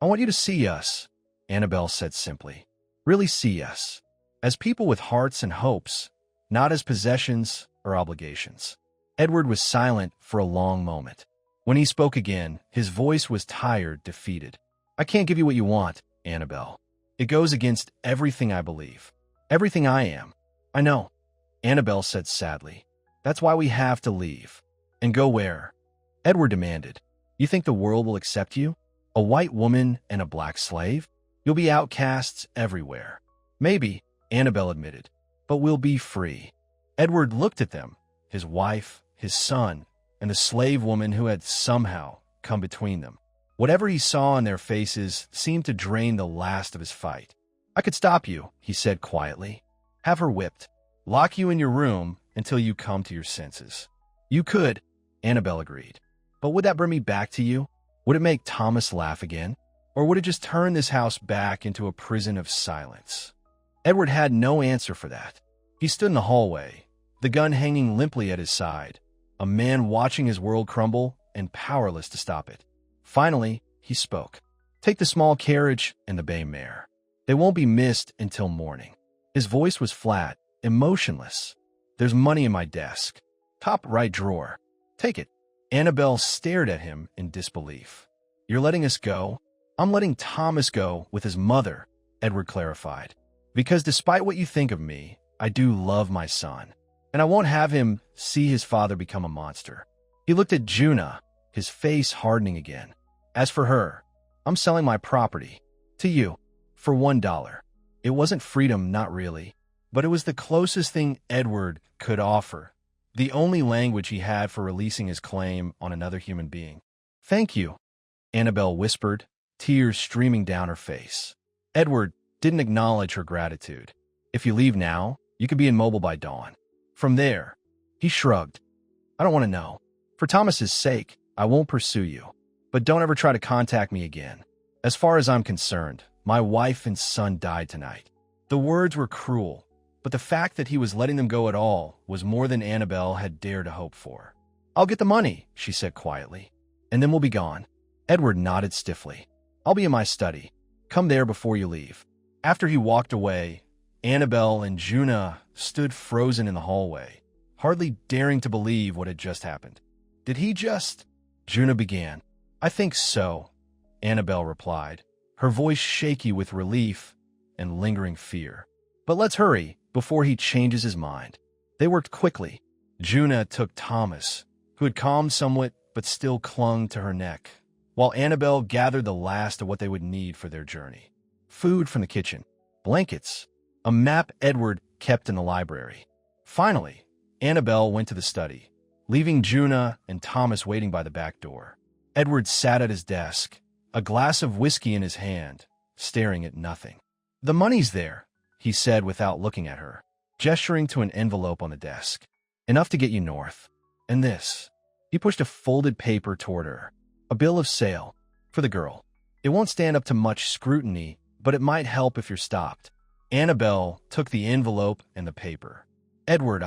I want you to see us, Annabelle said simply. Really see us. As people with hearts and hopes, not as possessions or obligations. Edward was silent for a long moment. When he spoke again, his voice was tired, defeated. I can't give you what you want, Annabelle. It goes against everything I believe. Everything I am. I know, Annabelle said sadly. That's why we have to leave. And go where? Edward demanded. You think the world will accept you? A white woman and a black slave? You'll be outcasts everywhere. Maybe, Annabelle admitted, but we'll be free. Edward looked at them, his wife, his son, and the slave woman who had somehow come between them. Whatever he saw in their faces seemed to drain the last of his fight. I could stop you, he said quietly. Have her whipped. Lock you in your room until you come to your senses. You could, Annabelle agreed. But would that bring me back to you? Would it make Thomas laugh again? Or would it just turn this house back into a prison of silence? Edward had no answer for that. He stood in the hallway, the gun hanging limply at his side, a man watching his world crumble and powerless to stop it. Finally, he spoke. Take the small carriage and the bay mare. They won't be missed until morning. His voice was flat, emotionless. There's money in my desk. Top right drawer. Take it. Annabelle stared at him in disbelief. You're letting us go? I'm letting Thomas go with his mother, Edward clarified. Because despite what you think of me, I do love my son. And I won't have him see his father become a monster. He looked at Juna, his face hardening again. As for her, I'm selling my property. To you. For $1. It wasn't freedom, not really. But it was the closest thing Edward could offer. The only language he had for releasing his claim on another human being. Thank you, Annabelle whispered, tears streaming down her face. Edward didn't acknowledge her gratitude. If you leave now, you could be immobile by dawn. From there, he shrugged. I don't want to know. For Thomas's sake, I won't pursue you. But don't ever try to contact me again. As far as I'm concerned, my wife and son died tonight. The words were cruel, but the fact that he was letting them go at all was more than Annabelle had dared to hope for. I'll get the money, she said quietly, and then we'll be gone. Edward nodded stiffly. I'll be in my study. Come there before you leave. After he walked away, Annabelle and Juna stood frozen in the hallway, hardly daring to believe what had just happened. Did he just? Juna began. I think so, Annabelle replied, her voice shaky with relief and lingering fear. But let's hurry before he changes his mind. They worked quickly. Juna took Thomas, who had calmed somewhat but still clung to her neck. while Annabelle gathered the last of what they would need for their journey. Food from the kitchen, blankets, a map Edward kept in the library. Finally, Annabelle went to the study, leaving Juna and Thomas waiting by the back door. Edward sat at his desk, a glass of whiskey in his hand, staring at nothing. "The money's there," he said without looking at her, gesturing to an envelope on the desk. "Enough to get you north. And this." He pushed a folded paper toward her. "A bill of sale. For the girl. It won't stand up to much scrutiny, but it might help if you're stopped." Annabelle took the envelope and the paper. "Edward,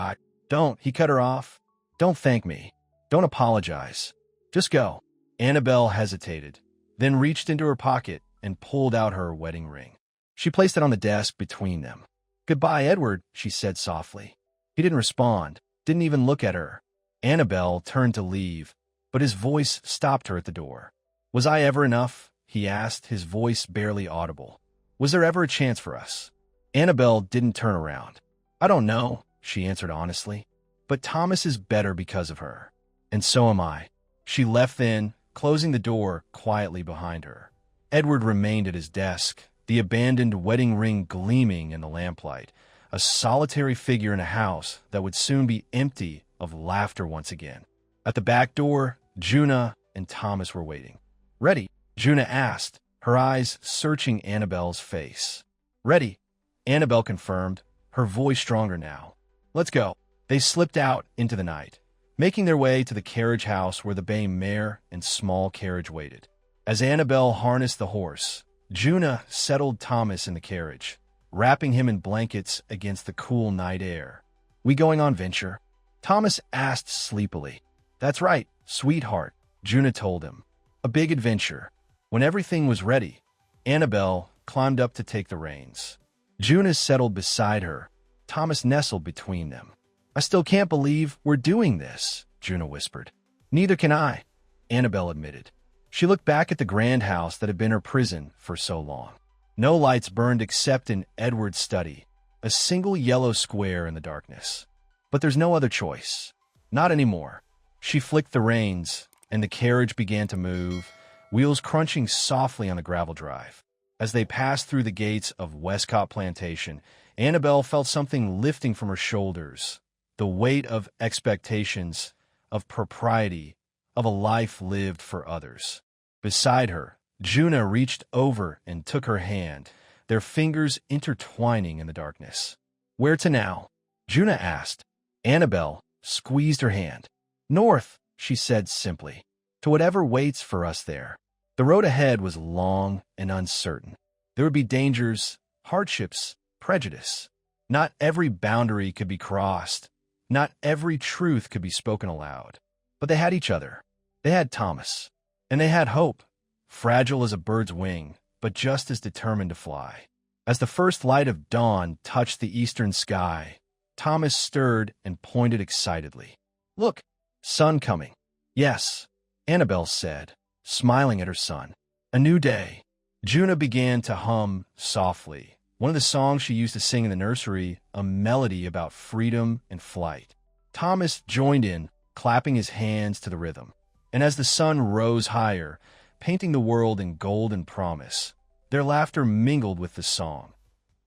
don't," he cut her off. "Don't thank me. Don't apologize. Just go." Annabelle hesitated, then reached into her pocket and pulled out her wedding ring. She placed it on the desk between them. "Goodbye, Edward," she said softly. He didn't respond, didn't even look at her. Annabelle turned to leave, but his voice stopped her at the door. "Was I ever enough?" he asked, his voice barely audible. "Was there ever a chance for us?" Annabelle didn't turn around. "I don't know," she answered honestly. "But Thomas is better because of her. And so am I." She left then, closing the door quietly behind her. Edward remained at his desk, the abandoned wedding ring gleaming in the lamplight, a solitary figure in a house that would soon be empty of laughter once again. At the back door, Juna and Thomas were waiting. "Ready?" Juna asked, her eyes searching Annabelle's face. "Ready," Annabelle confirmed, her voice stronger now. "Let's go." They slipped out into the night, making their way to the carriage house where the bay mare and small carriage waited. As Annabelle harnessed the horse, Juna settled Thomas in the carriage, wrapping him in blankets against the cool night air. "We going on venture?" Thomas asked sleepily. "That's right, sweetheart," Juna told him. "A big adventure." When everything was ready, Annabelle climbed up to take the reins. Juna settled beside her, Thomas nestled between them. "I still can't believe we're doing this," Juna whispered. "Neither can I," Annabelle admitted. She looked back at the grand house that had been her prison for so long. No lights burned except in Edward's study, a single yellow square in the darkness. But there's no other choice. Not anymore. She flicked the reins, and the carriage began to move, wheels crunching softly on the gravel drive. As they passed through the gates of Westcott Plantation, Annabelle felt something lifting from her shoulders, the weight of expectations, of propriety, of a life lived for others. Beside her, Juna reached over and took her hand, their fingers intertwining in the darkness. "Where to now?" Juna asked. Annabelle squeezed her hand. "North," she said simply, "to whatever waits for us there." The road ahead was long and uncertain. There would be dangers, hardships, prejudice. Not every boundary could be crossed. Not every truth could be spoken aloud. But they had each other. They had Thomas. And they had hope, fragile as a bird's wing, but just as determined to fly. As the first light of dawn touched the eastern sky, Thomas stirred and pointed excitedly. "Look, sun coming." "Yes," Annabelle said, smiling at her son. "A new day." Juna began to hum softly, one of the songs she used to sing in the nursery, a melody about freedom and flight. Thomas joined in, clapping his hands to the rhythm. And as the sun rose higher, painting the world in golden promise, their laughter mingled with the song,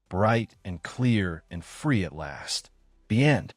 bright and clear and free at last. The end.